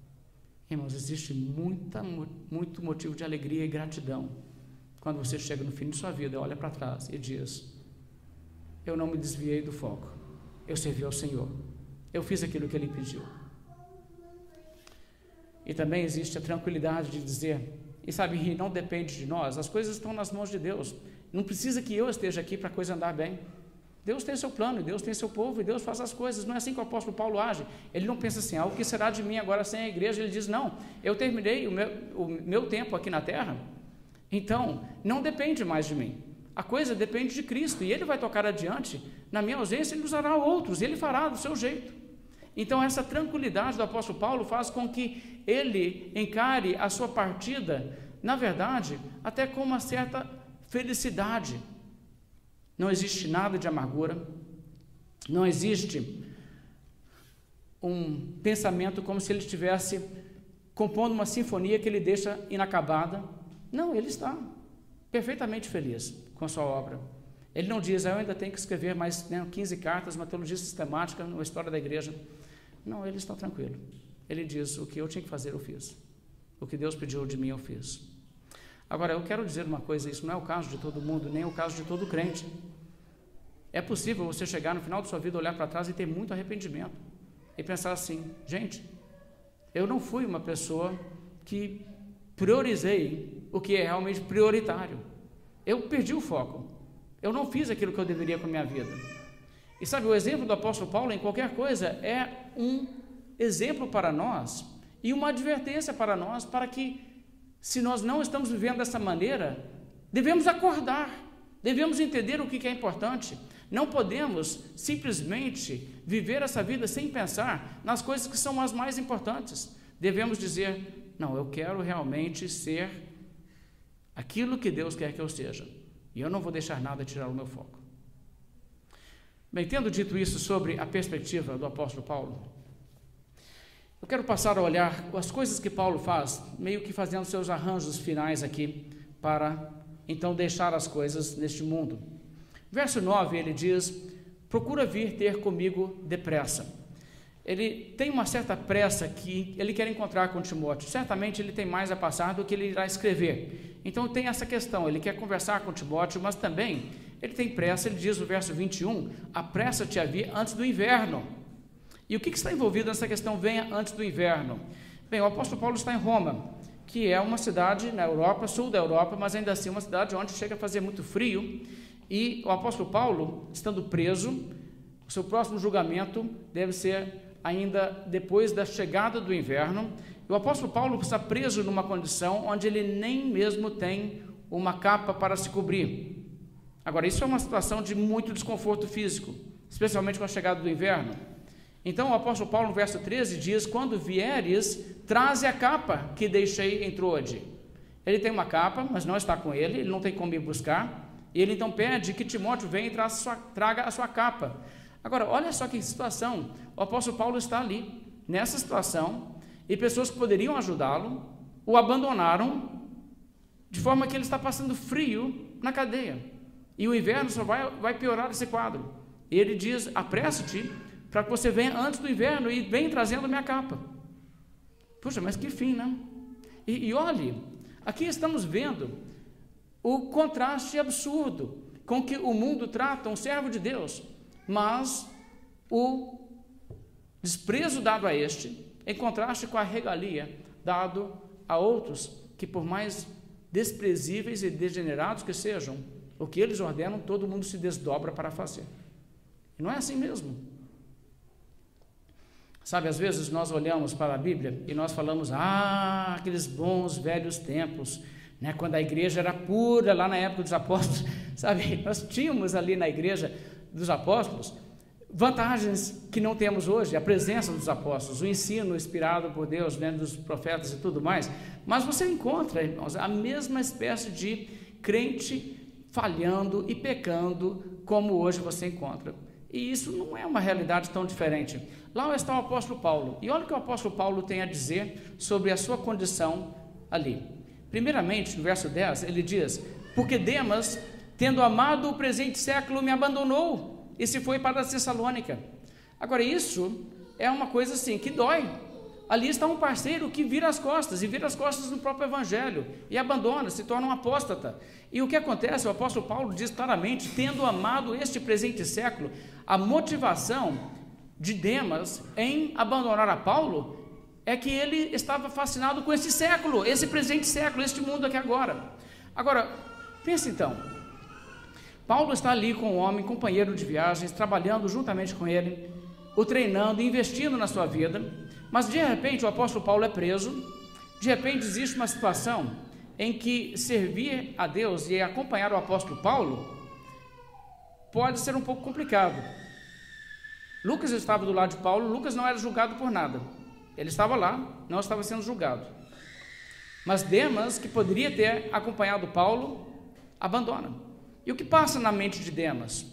Irmãos, existe muito motivo de alegria e gratidão quando você chega no fim de sua vida, olha para trás e diz: eu não me desviei do foco, eu servi ao Senhor, eu fiz aquilo que Ele pediu. E também existe a tranquilidade de dizer, e sabe, não depende de nós, as coisas estão nas mãos de Deus, não precisa que eu esteja aqui para a coisa andar bem. Deus tem seu plano, Deus tem seu povo, e Deus faz as coisas. Não é assim que o apóstolo Paulo age. Ele não pensa assim: o que será de mim agora sem a igreja? Ele diz: não, eu terminei o meu tempo aqui na terra, então não depende mais de mim, a coisa depende de Cristo, e Ele vai tocar adiante. Na minha ausência Ele usará outros, e Ele fará do seu jeito. Então essa tranquilidade do apóstolo Paulo faz com que ele encare a sua partida, na verdade, até com uma certa felicidade. Não existe nada de amargura, não existe um pensamento como se ele estivesse compondo uma sinfonia que ele deixa inacabada. Não, ele está perfeitamente feliz com a sua obra. Ele não diz: eu ainda tenho que escrever mais 15 cartas, uma teologia sistemática, uma história da igreja. Não, ele está tranquilo. Ele diz: o que eu tinha que fazer eu fiz, o que Deus pediu de mim eu fiz. Agora, eu quero dizer uma coisa: isso não é o caso de todo mundo, nem o caso de todo crente. É possível você chegar no final de sua vida, olhar para trás e ter muito arrependimento, e pensar assim: gente, eu não fui uma pessoa que priorizei o que é realmente prioritário, eu perdi o foco, eu não fiz aquilo que eu deveria com a minha vida. E sabe, o exemplo do apóstolo Paulo em qualquer coisa é um exemplo para nós, e uma advertência para nós, para que, se nós não estamos vivendo dessa maneira, devemos acordar, devemos entender o que é importante. Não podemos simplesmente viver essa vida sem pensar nas coisas que são as mais importantes. Devemos dizer, não, eu quero realmente ser aquilo que Deus quer que eu seja, e eu não vou deixar nada tirar o meu foco. Bem, tendo dito isso sobre a perspectiva do apóstolo Paulo, eu quero passar a olhar as coisas que Paulo faz, meio que fazendo seus arranjos finais aqui, para então deixar as coisas neste mundo. Verso 9, ele diz, procura vir ter comigo depressa. Ele tem uma certa pressa que ele quer encontrar com Timóteo. Certamente ele tem mais a passar do que ele irá escrever. Então tem essa questão, ele quer conversar com Timóteo, mas também ele tem pressa. Ele diz no verso 21, apressa-te a vir antes do inverno. E o que está envolvido nessa questão, venha antes do inverno? Bem, o apóstolo Paulo está em Roma, que é uma cidade na Europa, sul da Europa, mas ainda assim uma cidade onde chega a fazer muito frio. E o apóstolo Paulo, estando preso, o seu próximo julgamento deve ser ainda depois da chegada do inverno. E o apóstolo Paulo está preso numa condição onde ele nem mesmo tem uma capa para se cobrir. Agora, isso é uma situação de muito desconforto físico, especialmente com a chegada do inverno. Então, o apóstolo Paulo, no verso 13, diz, quando vieres, traze a capa que deixei em Troade. Ele tem uma capa, mas não está com ele não tem como ir buscar, e ele então pede que Timóteo venha e traga a sua capa. Agora, olha só que situação, o apóstolo Paulo está ali, nessa situação, e pessoas que poderiam ajudá-lo, o abandonaram, de forma que ele está passando frio na cadeia, e o inverno só vai piorar esse quadro. E ele diz, apressa-te, para que você venha antes do inverno, e venha trazendo minha capa. Puxa, mas que fim, né? E olhe, aqui estamos vendo o contraste absurdo com que o mundo trata um servo de Deus, mas o desprezo dado a este, em contraste com a regalia dado a outros, que por mais desprezíveis e degenerados que sejam, o que eles ordenam, todo mundo se desdobra para fazer. E não é assim mesmo. Sabe, às vezes nós olhamos para a Bíblia e nós falamos, aqueles bons velhos tempos, né, quando a igreja era pura, lá na época dos apóstolos, sabe, nós tínhamos ali na igreja dos apóstolos vantagens que não temos hoje, a presença dos apóstolos, o ensino inspirado por Deus, né, dos profetas e tudo mais, mas você encontra, irmãos, a mesma espécie de crente falhando e pecando como hoje você encontra, e isso não é uma realidade tão diferente. Lá está o apóstolo Paulo, e olha o que o apóstolo Paulo tem a dizer sobre a sua condição ali. Primeiramente, no verso 10, ele diz, porque Demas, tendo amado o presente século, me abandonou e se foi para a Tessalônica. Agora, isso é uma coisa assim, que dói. Ali está um parceiro que vira as costas, e vira as costas no próprio evangelho, e abandona, se torna um apóstata. E o que acontece? O apóstolo Paulo diz claramente, tendo amado este presente século, a motivação de Demas em abandonar a Paulo é que ele estava fascinado com esse século, esse presente século, este mundo aqui agora. Agora, pense então, Paulo está ali com um homem, companheiro de viagens, trabalhando juntamente com ele, o treinando, investindo na sua vida, mas de repente o apóstolo Paulo é preso, de repente existe uma situação em que servir a Deus e acompanhar o apóstolo Paulo pode ser um pouco complicado. Lucas estava do lado de Paulo, Lucas não era julgado por nada. Ele estava lá, não estava sendo julgado. Mas Demas, que poderia ter acompanhado Paulo, abandona. E o que passa na mente de Demas?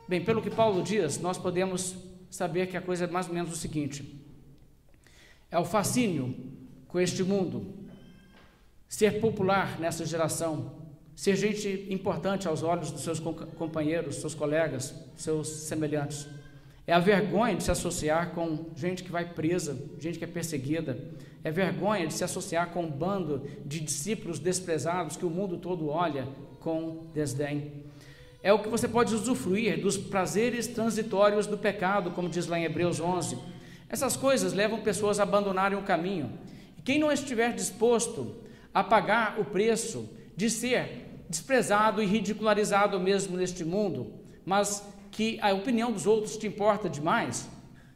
Bem, pelo que Paulo diz, nós podemos saber que a coisa é mais ou menos o seguinte: é o fascínio com este mundo, ser popular nessa geração, ser gente importante aos olhos dos seus companheiros, seus colegas, seus semelhantes. É a vergonha de se associar com gente que vai presa, gente que é perseguida. É vergonha de se associar com um bando de discípulos desprezados que o mundo todo olha com desdém. É o que você pode usufruir dos prazeres transitórios do pecado, como diz lá em Hebreus 11. Essas coisas levam pessoas a abandonarem o caminho. E quem não estiver disposto a pagar o preço de ser desprezado e ridicularizado mesmo neste mundo, mas que a opinião dos outros te importa demais,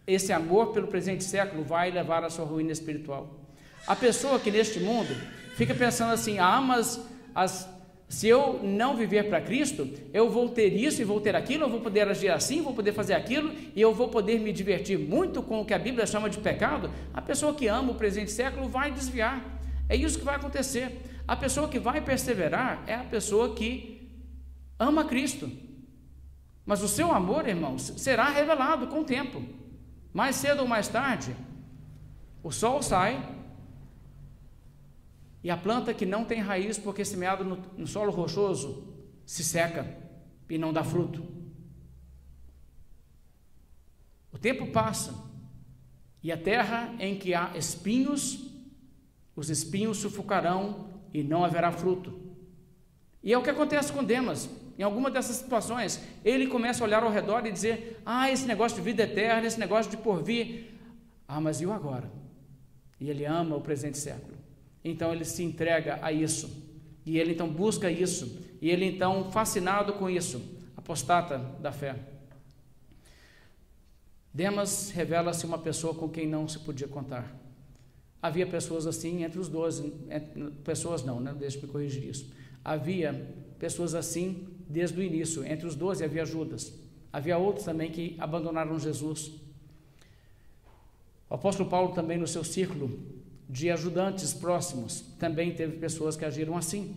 esse amor pelo presente século vai levar à sua ruína espiritual. A pessoa que neste mundo fica pensando assim, mas se eu não viver para Cristo, eu vou ter isso e vou ter aquilo, eu vou poder agir assim, vou poder fazer aquilo, e eu vou poder me divertir muito com o que a Bíblia chama de pecado. A pessoa que ama o presente século vai desviar. É isso que vai acontecer. A pessoa que vai perseverar é a pessoa que ama Cristo. Mas o seu amor, irmãos, será revelado com o tempo. Mais cedo ou mais tarde, o sol sai, e a planta que não tem raiz, porque semeado no solo rochoso, se seca e não dá fruto. O tempo passa, e a terra em que há espinhos, os espinhos sufocarão e não haverá fruto. E é o que acontece com Demas. Em alguma dessas situações, ele começa a olhar ao redor e dizer, esse negócio de vida eterna, esse negócio de porvir, mas e o agora? E ele ama o presente século. Então ele se entrega a isso, e ele então busca isso, e ele então, fascinado com isso, apostata da fé. Demas revela-se uma pessoa com quem não se podia contar. Havia pessoas assim entre os 12, pessoas não, deixa eu me corrigir isso. Havia pessoas assim desde o início, entre os 12 havia Judas, havia outros também que abandonaram Jesus. O apóstolo Paulo também no seu círculo de ajudantes próximos, também teve pessoas que agiram assim.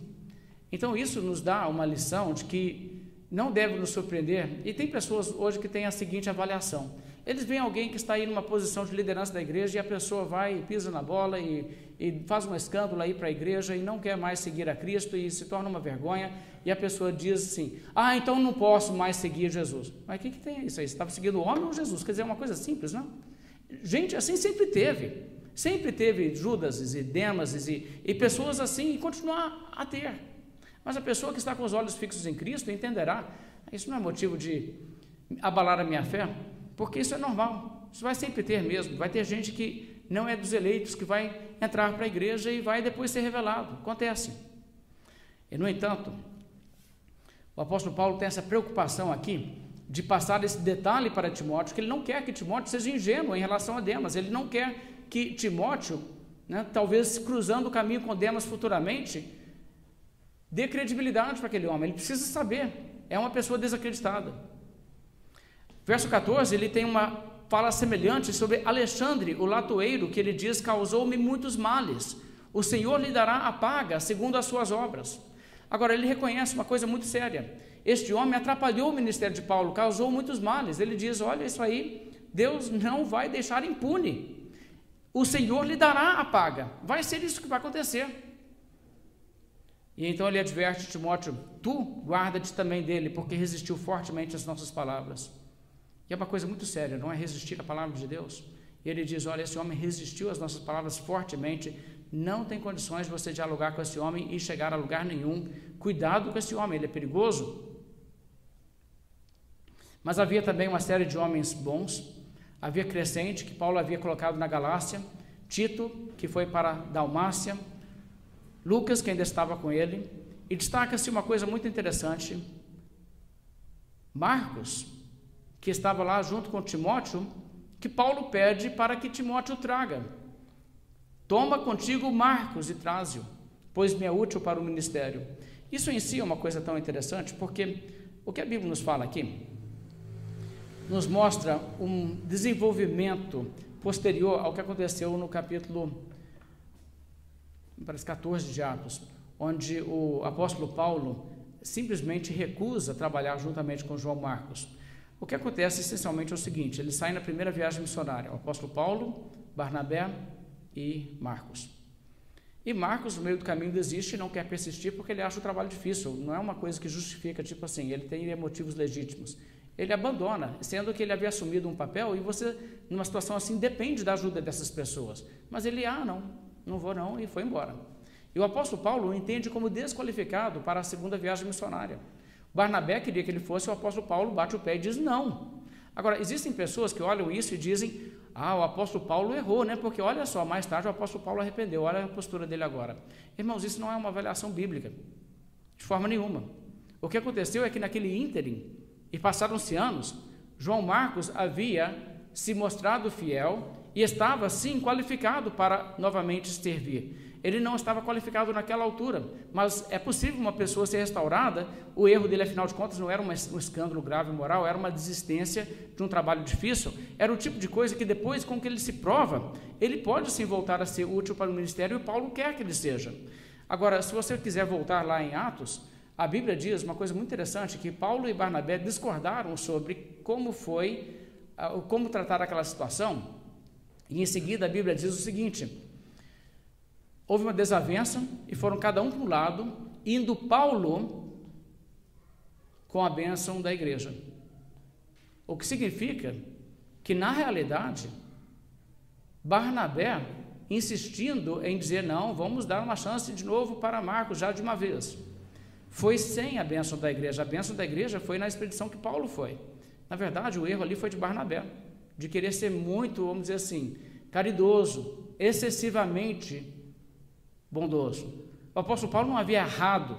Então isso nos dá uma lição de que não deve nos surpreender, e tem pessoas hoje que têm a seguinte avaliação: eles veem alguém que está aí numa posição de liderança da igreja, e a pessoa vai e pisa na bola e faz um escândalo aí para a igreja, e não quer mais seguir a Cristo, e se torna uma vergonha, e a pessoa diz assim, então não posso mais seguir Jesus. Mas o que tem isso aí? Você estava seguindo o homem ou Jesus? Quer dizer, é uma coisa simples, não? Gente, assim sempre teve Judas e Demas e pessoas assim, e continuar a ter. Mas a pessoa que está com os olhos fixos em Cristo entenderá, isso não é motivo de abalar a minha fé, porque isso é normal, isso vai sempre ter mesmo. Vai ter gente que não é dos eleitos, que vai entrar para a igreja e vai depois ser revelado, acontece. E no entanto, o apóstolo Paulo tem essa preocupação aqui, de passar esse detalhe para Timóteo, que ele não quer que Timóteo seja ingênuo em relação a Demas, ele não quer que Timóteo, talvez cruzando o caminho com Demas futuramente, dê credibilidade para aquele homem. Ele precisa saber, é uma pessoa desacreditada. Verso 14, ele tem uma fala semelhante sobre Alexandre, o latoeiro, que ele diz, causou-me muitos males, o Senhor lhe dará a paga segundo as suas obras. Agora, ele reconhece uma coisa muito séria, este homem atrapalhou o ministério de Paulo, causou muitos males. Ele diz, olha, isso aí, Deus não vai deixar impune, o Senhor lhe dará a paga, vai ser isso que vai acontecer. E então ele adverte Timóteo, tu guarda-te também dele, porque resistiu fortemente às nossas palavras. E é uma coisa muito séria, não é resistir à palavra de Deus. E ele diz, olha, esse homem resistiu às nossas palavras fortemente, não tem condições de você dialogar com esse homem e chegar a lugar nenhum. Cuidado com esse homem, ele é perigoso. Mas havia também uma série de homens bons. Havia Crescente, que Paulo havia colocado na Galácia, Tito, que foi para Dalmácia, Lucas, que ainda estava com ele, e destaca-se uma coisa muito interessante, Marcos, que estava lá junto com Timóteo, que Paulo pede para que Timóteo traga. Toma contigo Marcos e traze-o, pois me é útil para o ministério. Isso em si é uma coisa tão interessante, porque o que a Bíblia nos fala aqui, nos mostra um desenvolvimento posterior ao que aconteceu no capítulo, parece 14 de Atos, onde o apóstolo Paulo simplesmente recusa trabalhar juntamente com João Marcos. O que acontece essencialmente é o seguinte, ele sai na primeira viagem missionária, o apóstolo Paulo, Barnabé e Marcos. E Marcos, no meio do caminho, desiste e não quer persistir porque ele acha o trabalho difícil, não é uma coisa que justifica, tipo assim, ele tem motivos legítimos. Ele abandona, sendo que ele havia assumido um papel e você, numa situação assim, depende da ajuda dessas pessoas. Mas ele, não vou não, e foi embora. E o apóstolo Paulo o entende como desqualificado para a segunda viagem missionária. Barnabé queria que ele fosse, o apóstolo Paulo bate o pé e diz não. Agora, existem pessoas que olham isso e dizem, o apóstolo Paulo errou, porque olha só, mais tarde o apóstolo Paulo arrependeu, olha a postura dele agora. Irmãos, isso não é uma avaliação bíblica, de forma nenhuma. O que aconteceu é que naquele ínterim, e passaram-se anos, João Marcos havia se mostrado fiel e estava, sim, qualificado para novamente servir. Ele não estava qualificado naquela altura, mas é possível uma pessoa ser restaurada. O erro dele, afinal de contas, não era um escândalo grave moral, era uma desistência de um trabalho difícil. Era o tipo de coisa que depois, com que ele se prova, ele pode sim voltar a ser útil para o ministério, e Paulo quer que ele seja. Agora, se você quiser voltar lá em Atos, a Bíblia diz uma coisa muito interessante, que Paulo e Barnabé discordaram sobre como tratar aquela situação, e em seguida a Bíblia diz o seguinte: houve uma desavença e foram cada um para um lado, indo Paulo com a bênção da igreja. O que significa que, na realidade, Barnabé insistindo em dizer, não, vamos dar uma chance de novo para Marcos já de uma vez, foi sem a bênção da igreja. A bênção da igreja foi na expedição que Paulo foi. Na verdade, o erro ali foi de Barnabé, de querer ser muito, vamos dizer assim, caridoso, excessivamente bondoso. O apóstolo Paulo não havia errado.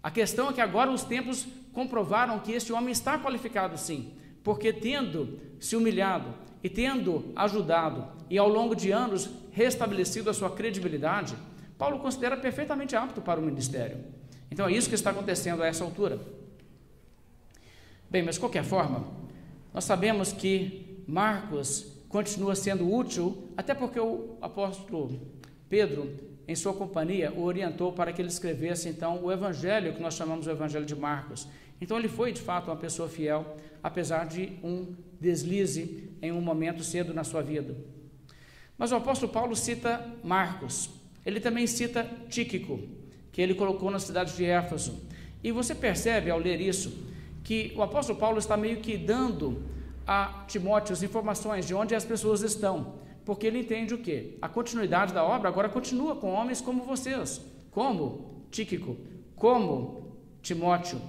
A questão é que agora os tempos comprovaram que esse homem está qualificado sim, porque tendo se humilhado e tendo ajudado e ao longo de anos restabelecido a sua credibilidade, Paulo considera perfeitamente apto para o ministério. Então é isso que está acontecendo a essa altura. Bem, mas de qualquer forma, nós sabemos que Marcos continua sendo útil, até porque o apóstolo Pedro, em sua companhia, o orientou para que ele escrevesse, então, o evangelho que nós chamamos de evangelho de Marcos. Então, ele foi, de fato, uma pessoa fiel, apesar de um deslize em um momento cedo na sua vida. Mas o apóstolo Paulo cita Marcos. Ele também cita Tíquico, que ele colocou na cidade de Éfeso. E você percebe, ao ler isso, que o apóstolo Paulo está meio que dando a Timóteo as informações de onde as pessoas estão, porque ele entende o quê? A continuidade da obra agora continua com homens como vocês, como Tíquico, como Timóteo,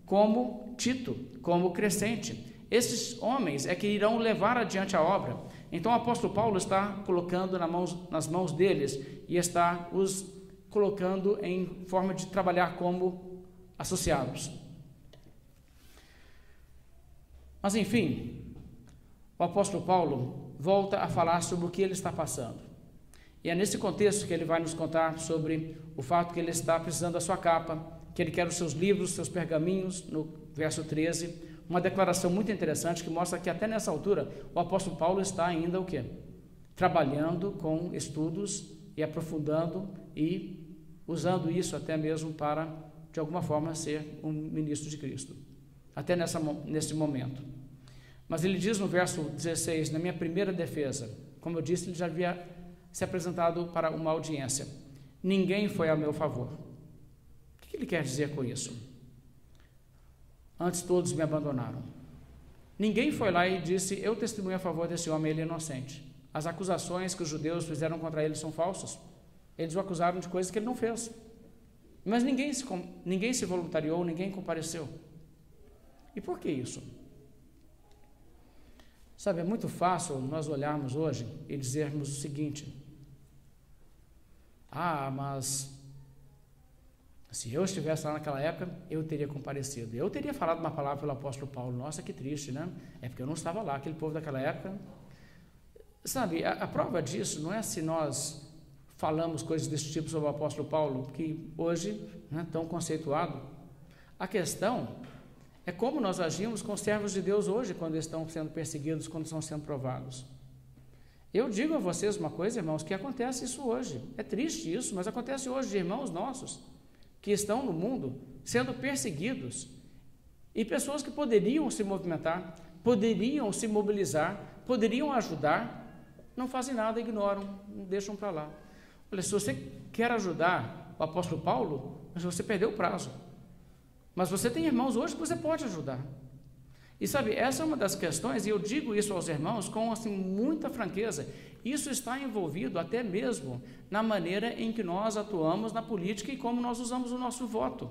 como Tito, como Crescente. Esses homens é que irão levar adiante a obra. Então o apóstolo Paulo está colocando nas mãos deles e está os colocando em forma de trabalhar como associados. Mas enfim, o apóstolo Paulo volta a falar sobre o que ele está passando. E é nesse contexto que ele vai nos contar sobre o fato que ele está precisando da sua capa, que ele quer os seus livros, seus pergaminhos, no verso 13, uma declaração muito interessante que mostra que até nessa altura o apóstolo Paulo está ainda o quê? Trabalhando com estudos e aprofundando e usando isso até mesmo para, de alguma forma, ser um ministro de Cristo, até nesse momento. Mas ele diz no verso 16, na minha primeira defesa, como eu disse, ele já havia se apresentado para uma audiência. Ninguém foi a meu favor. O que ele quer dizer com isso? Antes todos me abandonaram. Ninguém foi lá e disse, eu testemunho a favor desse homem, ele é inocente. As acusações que os judeus fizeram contra ele são falsas. Eles o acusaram de coisas que ele não fez. Mas ninguém se voluntariou, ninguém compareceu. E por que isso? Sabe, é muito fácil nós olharmos hoje e dizermos o seguinte: mas se eu estivesse lá naquela época, eu teria comparecido. Eu teria falado uma palavra pelo apóstolo Paulo. Nossa, que triste, né? É porque eu não estava lá, aquele povo daquela época. Sabe, a prova disso não é se nós falamos coisas desse tipo sobre o apóstolo Paulo, que hoje é tão conceituado. A questão é como nós agimos com os servos de Deus hoje, quando estão sendo perseguidos, quando estão sendo provados. Eu digo a vocês uma coisa, irmãos, que acontece isso hoje. É triste isso, mas acontece hoje de irmãos nossos que estão no mundo sendo perseguidos, e pessoas que poderiam se movimentar, poderiam se mobilizar, poderiam ajudar, não fazem nada, ignoram, deixam para lá. Olha, se você quer ajudar o apóstolo Paulo, você perdeu o prazo. Mas você tem irmãos hoje que você pode ajudar. E sabe, essa é uma das questões, e eu digo isso aos irmãos com assim, muita franqueza. Isso está envolvido até mesmo na maneira em que nós atuamos na política e como nós usamos o nosso voto.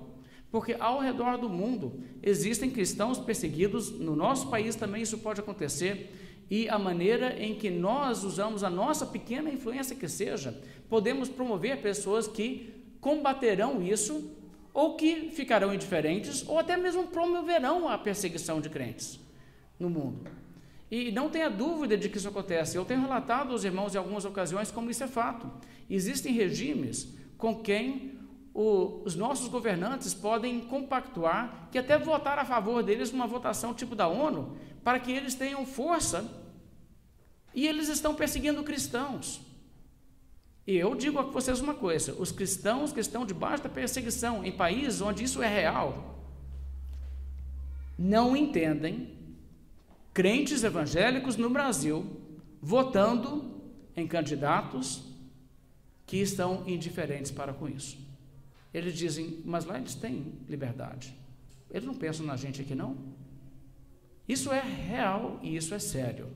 Porque ao redor do mundo existem cristãos perseguidos, no nosso país também isso pode acontecer, e a maneira em que nós usamos a nossa pequena influência que seja, podemos promover pessoas que combaterão isso, ou que ficarão indiferentes, ou até mesmo promoverão a perseguição de crentes no mundo. E não tenha dúvida de que isso acontece. Eu tenho relatado aos irmãos em algumas ocasiões como isso é fato. Existem regimes com quem os nossos governantes podem compactuar, que até votar a favor deles numa votação tipo da ONU, para que eles tenham força, e eles estão perseguindo cristãos. E eu digo a vocês uma coisa: os cristãos que estão debaixo da perseguição em países onde isso é real, não entendem crentes evangélicos no Brasil votando em candidatos que estão indiferentes para com isso. Eles dizem, mas lá eles têm liberdade. Eles não pensam na gente aqui, não? Isso é real e isso é sério.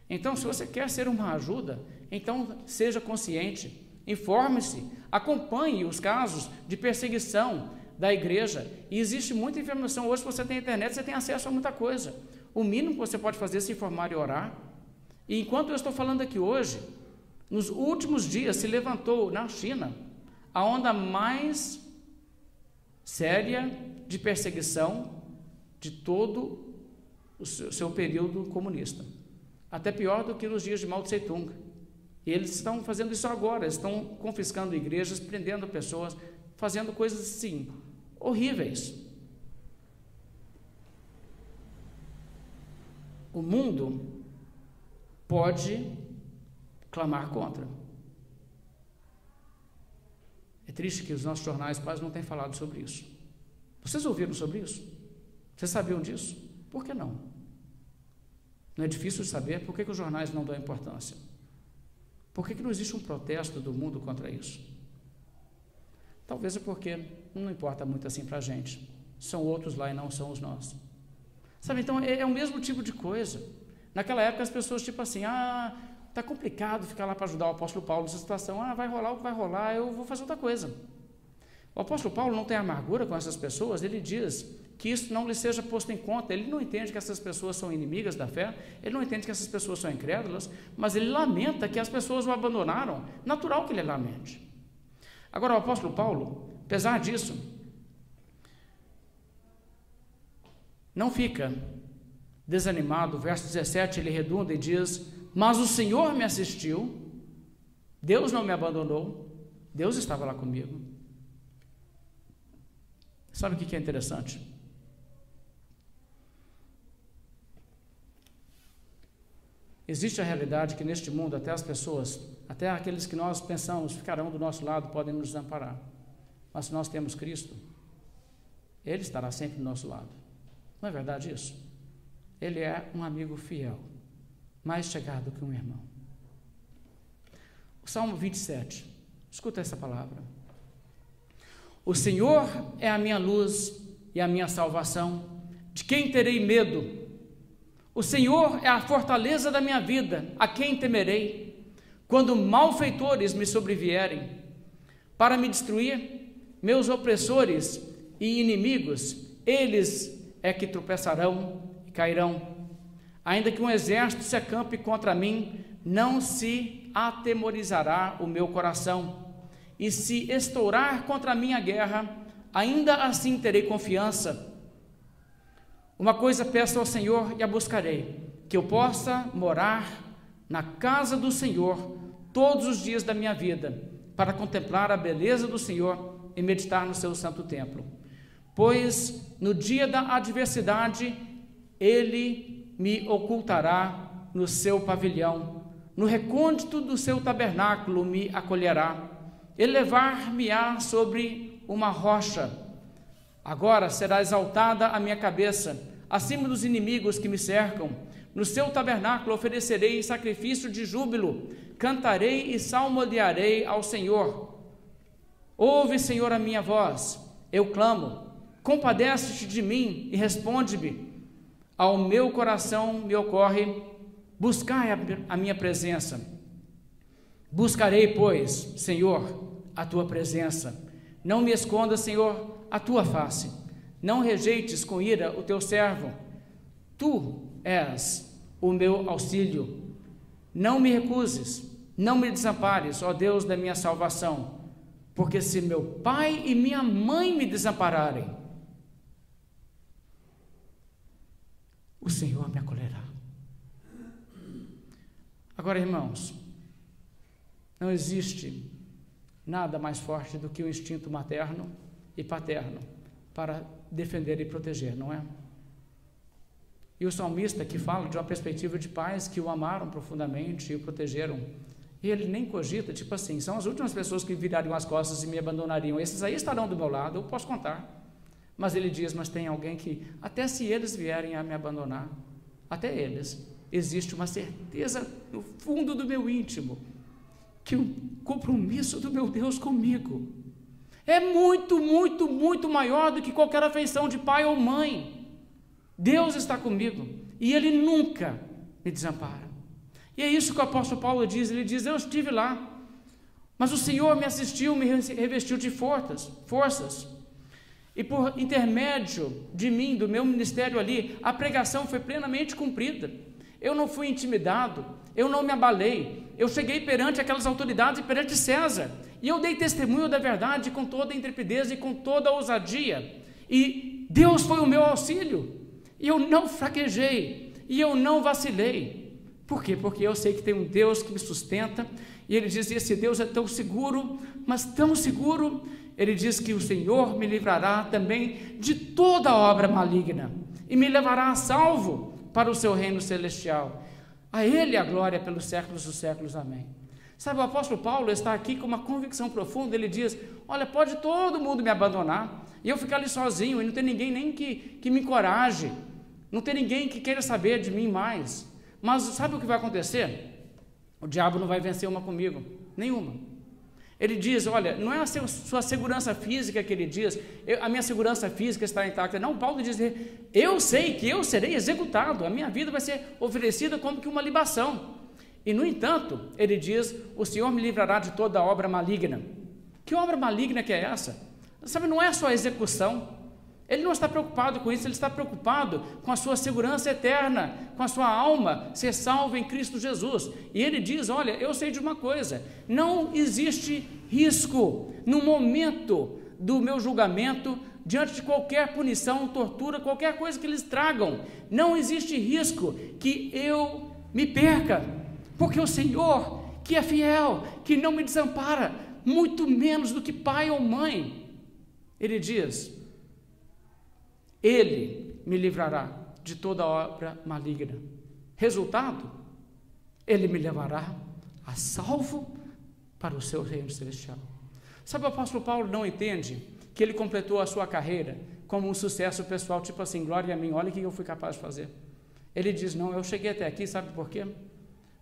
Então, se você quer ser uma ajuda, então seja consciente, informe-se, acompanhe os casos de perseguição da igreja. E existe muita informação. Hoje, se você tem internet, você tem acesso a muita coisa. O mínimo que você pode fazer é se informar e orar. E enquanto eu estou falando aqui hoje, nos últimos dias se levantou na China a onda mais séria de perseguição de todo o seu período comunista. Até pior do que nos dias de Mao Tse Tung. E eles estão fazendo isso agora, estão confiscando igrejas, prendendo pessoas, fazendo coisas assim, horríveis. O mundo pode clamar contra. É triste que os nossos jornais quase não tenham falado sobre isso. Vocês ouviram sobre isso? Vocês sabiam disso? Por que não? Não é difícil de saber por que os jornais não dão importância. Por que não existe um protesto do mundo contra isso? Talvez é porque não importa muito assim para a gente. São outros lá e não são os nossos. Sabe, então é o mesmo tipo de coisa. Naquela época as pessoas tipo assim, está complicado ficar lá para ajudar o apóstolo Paulo nessa situação, vai rolar o que vai rolar, eu vou fazer outra coisa. O apóstolo Paulo não tem amargura com essas pessoas, ele diz que isso não lhe seja posto em conta, ele não entende que essas pessoas são inimigas da fé, ele não entende que essas pessoas são incrédulas, mas ele lamenta que as pessoas o abandonaram, natural que ele lamente. Agora o apóstolo Paulo, apesar disso, não fica desanimado. O verso 17 ele redunda e diz, mas o Senhor me assistiu, Deus não me abandonou, Deus estava lá comigo. Sabe o que é interessante? Existe a realidade que neste mundo até as pessoas, até aqueles que nós pensamos ficarão do nosso lado, podem nos desamparar, mas se nós temos Cristo, Ele estará sempre do nosso lado. Não é verdade isso? Ele é um amigo fiel, mais chegado que um irmão. O Salmo 27, escuta essa palavra. O Senhor é a minha luz e a minha salvação, de quem terei medo? O Senhor é a fortaleza da minha vida, a quem temerei? Quando malfeitores me sobrevierem, para me destruir, meus opressores e inimigos, eles é que tropeçarão e cairão. Ainda que um exército se acampe contra mim, não se atemorizará o meu coração. E se estourar contra mim a guerra, ainda assim terei confiança. Uma coisa peço ao Senhor e a buscarei, que eu possa morar na casa do Senhor todos os dias da minha vida, para contemplar a beleza do Senhor e meditar no seu santo templo. Pois no dia da adversidade, Ele me ocultará no seu pavilhão, no recôndito do seu tabernáculo me acolherá, elevar-me-á sobre uma rocha. Agora será exaltada a minha cabeça, acima dos inimigos que me cercam. No seu tabernáculo oferecerei sacrifício de júbilo, cantarei e salmodiarei ao Senhor. Ouve, Senhor, a minha voz, eu clamo, compadece-te de mim e responde-me. Ao meu coração me ocorre, buscai a minha presença. Buscarei, pois, Senhor, a tua presença. Não me esconda, Senhor, a tua face. Não rejeites com ira o teu servo. Tu és o meu auxílio. Não me recuses, não me desampares, ó Deus da minha salvação. Porque se meu pai e minha mãe me desampararem, o Senhor me acolherá. Agora, irmãos, não existe nada mais forte do que o instinto materno e paterno para defender e proteger, não é? E o salmista, que fala de uma perspectiva de pais que o amaram profundamente e o protegeram, e ele nem cogita, tipo assim, são as últimas pessoas que virariam as costas e me abandonariam, esses aí estarão do meu lado, eu posso contar. Mas ele diz, mas tem alguém que, até se eles vierem a me abandonar, até eles, existe uma certeza no fundo do meu íntimo, que o compromisso do meu Deus comigo é muito, muito, muito maior do que qualquer afeição de pai ou mãe. Deus está comigo e Ele nunca me desampara. E é isso que o apóstolo Paulo diz, ele diz, eu estive lá, mas o Senhor me assistiu, me revestiu de forças, e por intermédio de mim, do meu ministério ali, a pregação foi plenamente cumprida. Eu não fui intimidado, eu não me abalei, eu cheguei perante aquelas autoridades e perante César, e eu dei testemunho da verdade com toda a intrepidez e com toda a ousadia, e Deus foi o meu auxílio, e eu não fraquejei, e eu não vacilei. Por quê? Porque eu sei que tem um Deus que me sustenta, e ele diz, esse Deus é tão seguro, mas tão seguro, ele diz que o Senhor me livrará também de toda obra maligna, e me levará a salvo para o seu reino celestial. A Ele a glória pelos séculos dos séculos, amém. Sabe, o apóstolo Paulo está aqui com uma convicção profunda, ele diz, olha, pode todo mundo me abandonar, e eu ficar ali sozinho, e não ter ninguém nem que me encoraje, não ter ninguém que queira saber de mim mais, mas sabe o que vai acontecer? O diabo não vai vencer uma comigo, nenhuma. Ele diz, olha, não é a sua segurança física que ele diz, a minha segurança física está intacta, não, Paulo diz, eu sei que eu serei executado, a minha vida vai ser oferecida como que uma libação, e no entanto, ele diz, o Senhor me livrará de toda obra maligna. Que obra maligna que é essa? Sabe, não é só a execução, ele não está preocupado com isso, ele está preocupado com a sua segurança eterna, com a sua alma ser salva em Cristo Jesus. E ele diz, olha, eu sei de uma coisa, não existe risco no momento do meu julgamento, diante de qualquer punição, tortura, qualquer coisa que eles tragam, não existe risco que eu me perca, porque o Senhor, que é fiel, que não me desampara, muito menos do que pai ou mãe, ele diz, Ele me livrará de toda obra maligna. Resultado, Ele me levará a salvo para o seu reino celestial. Sabe, o apóstolo Paulo não entende que ele completou a sua carreira como um sucesso pessoal, tipo assim, glória a mim, olha o que eu fui capaz de fazer. Ele diz, não, eu cheguei até aqui, sabe por quê?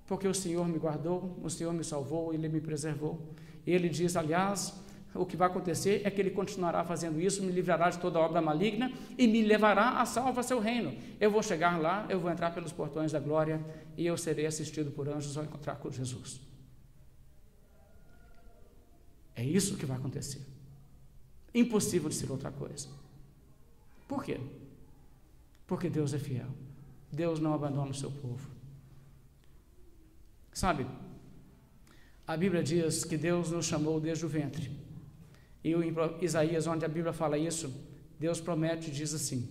Porque o Senhor me guardou, o Senhor me salvou, Ele me preservou. E ele diz, aliás, o que vai acontecer é que Ele continuará fazendo isso, me livrará de toda obra maligna e me levará a salvo a seu reino. Eu vou chegar lá, eu vou entrar pelos portões da glória e eu serei assistido por anjos ao encontrar com Jesus. É isso que vai acontecer. Impossível de ser outra coisa. Por quê? Porque Deus é fiel. Deus não abandona o seu povo. Sabe, a Bíblia diz que Deus nos chamou desde o ventre. E em Isaías, onde a Bíblia fala isso, Deus promete e diz assim,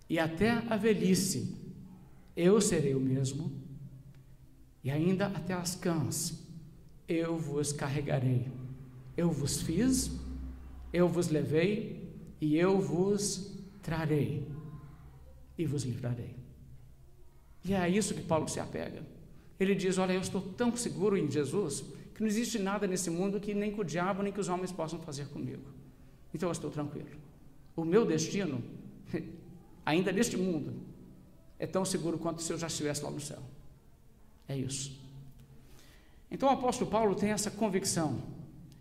e até a velhice eu serei o mesmo, e ainda até as cãs eu vos carregarei. Eu vos fiz, eu vos levei, e eu vos trarei, e vos livrarei. E é a isso que Paulo se apega. Ele diz, olha, eu estou tão seguro em Jesus, que não existe nada nesse mundo que nem que o diabo, nem que os homens possam fazer comigo. Então eu estou tranquilo. O meu destino, ainda neste mundo, é tão seguro quanto se eu já estivesse lá no céu. É isso. Então o apóstolo Paulo tem essa convicção,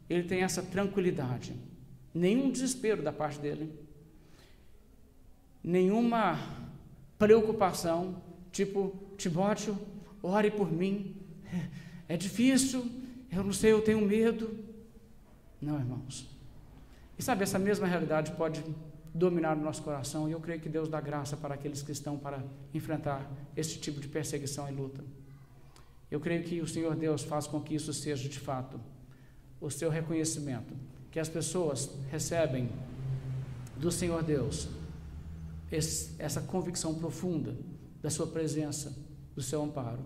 ele tem essa tranquilidade, nenhum desespero da parte dele, nenhuma preocupação, tipo, Timóteo, ore por mim, é difícil, eu não sei, eu tenho medo. Não, irmãos. E sabe, essa mesma realidade pode dominar o nosso coração, e eu creio que Deus dá graça para aqueles que estão para enfrentar esse tipo de perseguição e luta. Eu creio que o Senhor Deus faz com que isso seja de fato o seu reconhecimento, que as pessoas recebem do Senhor Deus essa convicção profunda da sua presença, do seu amparo,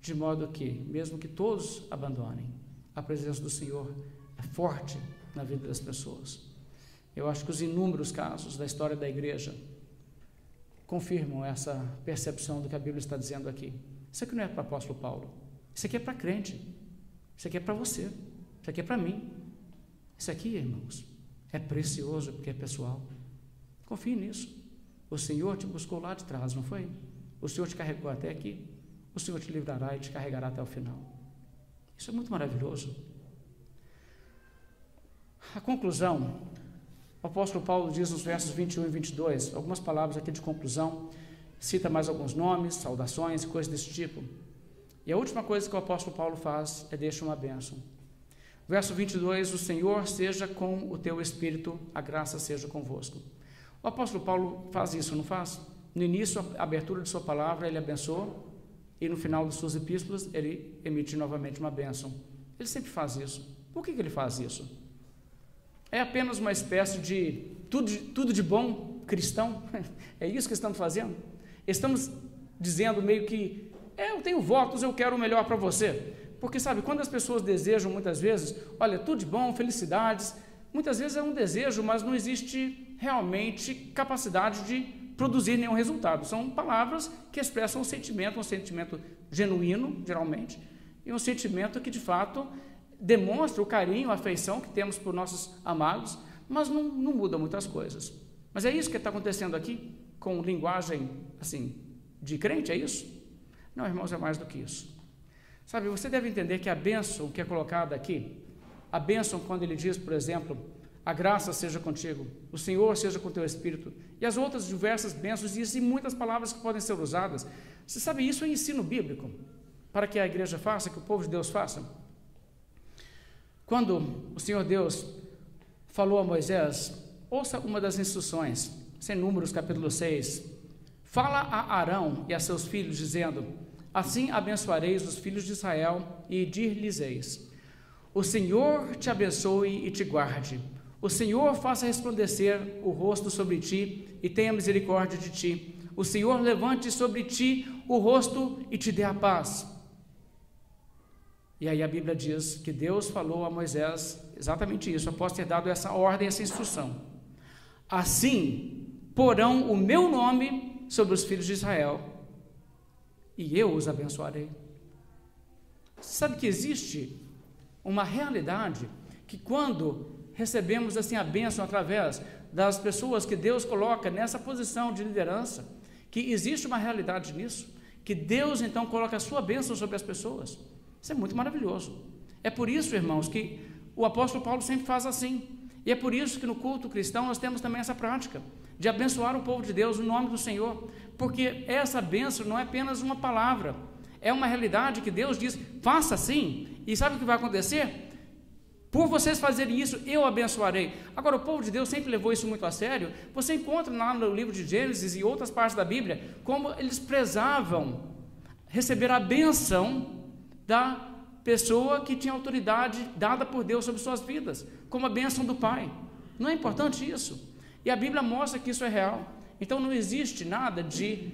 de modo que, mesmo que todos abandonem, a presença do Senhor é forte na vida das pessoas. Eu acho que os inúmeros casos da história da igreja confirmam essa percepção do que a Bíblia está dizendo aqui. Isso aqui não é para o apóstolo Paulo, isso aqui é para crente, isso aqui é para você, isso aqui é para mim. Isso aqui, irmãos, é precioso porque é pessoal. Confie nisso. O Senhor te buscou lá de trás, não foi? O Senhor te carregou até aqui. O Senhor te livrará e te carregará até o final. Isso é muito maravilhoso. A conclusão, o apóstolo Paulo diz nos versos 21 e 22, algumas palavras aqui de conclusão, cita mais alguns nomes, saudações e coisas desse tipo. E a última coisa que o apóstolo Paulo faz é deixar uma bênção. Verso 22, o Senhor seja com o teu espírito, a graça seja convosco. O apóstolo Paulo faz isso, não faz? No início, a abertura de sua palavra, ele abençoa, e no final de suas epístolas, ele emite novamente uma bênção. Ele sempre faz isso. Por que ele faz isso? É apenas uma espécie de tudo de bom cristão? É isso que estamos fazendo? Estamos dizendo meio que, eu tenho votos, eu quero o melhor para você. Porque, sabe, quando as pessoas desejam muitas vezes, olha, tudo de bom, felicidades, muitas vezes é um desejo, mas não existe realmente capacidade de produzir nenhum resultado. São palavras que expressam um sentimento genuíno, geralmente, e um sentimento que, de fato, demonstra o carinho, a afeição que temos por nossos amados, mas não muda muitas coisas. Mas é isso que está acontecendo aqui, com linguagem, assim, de crente, é isso? Não, irmãos, é mais do que isso. Sabe, você deve entender que a bênção que é colocada aqui, a bênção quando ele diz, por exemplo, a graça seja contigo, o Senhor seja com o teu espírito, e as outras diversas bênçãos, e muitas palavras que podem ser usadas. Você sabe, isso é ensino bíblico, para que a igreja faça, que o povo de Deus faça. Quando o Senhor Deus falou a Moisés, ouça uma das instruções, em Números capítulo 6, fala a Arão e a seus filhos, dizendo, assim abençoareis os filhos de Israel e dir-lhes-eis, o Senhor te abençoe e te guarde, o Senhor faça resplandecer o rosto sobre ti e tenha misericórdia de ti, o Senhor levante sobre ti o rosto e te dê a paz. E aí a Bíblia diz que Deus falou a Moisés exatamente isso, após ter dado essa ordem, essa instrução. Assim porão o meu nome sobre os filhos de Israel e eu os abençoarei. Sabe que existe uma realidade que quando recebemos assim a bênção através das pessoas que Deus coloca nessa posição de liderança, que existe uma realidade nisso, que Deus então coloca a sua bênção sobre as pessoas. Isso é muito maravilhoso. É por isso, irmãos, que o apóstolo Paulo sempre faz assim. E é por isso que no culto cristão nós temos também essa prática de abençoar o povo de Deus no nome do Senhor, porque essa bênção não é apenas uma palavra, é uma realidade que Deus diz, faça assim, e sabe o que vai acontecer? Por vocês fazerem isso, eu abençoarei. Agora, o povo de Deus sempre levou isso muito a sério. Você encontra lá no livro de Gênesis e outras partes da Bíblia, como eles prezavam receber a benção da pessoa que tinha autoridade dada por Deus sobre suas vidas, como a bênção do Pai. Não é importante isso? E a Bíblia mostra que isso é real. Então não existe nada de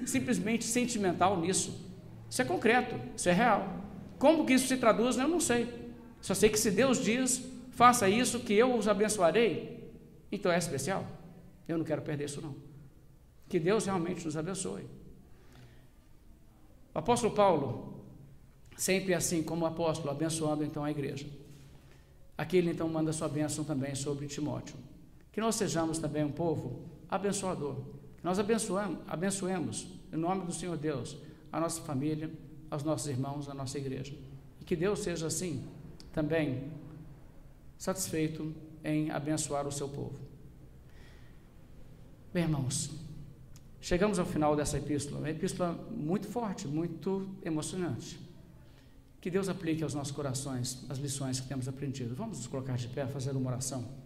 simplesmente sentimental nisso. Isso é concreto, isso é real. Como que isso se traduz, eu não sei. Só sei que se Deus diz, faça isso que eu os abençoarei, então é especial. Eu não quero perder isso não. Que Deus realmente nos abençoe. O apóstolo Paulo, sempre assim como apóstolo, abençoando então a igreja. Aqui ele então manda sua bênção também sobre Timóteo. Que nós sejamos também um povo abençoador. Que nós abençoemos em nome do Senhor Deus, a nossa família, aos nossos irmãos, a nossa igreja. E que Deus seja assim também satisfeito em abençoar o seu povo. Bem, irmãos, chegamos ao final dessa epístola, uma epístola muito forte, muito emocionante. Que Deus aplique aos nossos corações as lições que temos aprendido. Vamos nos colocar de pé, fazer uma oração.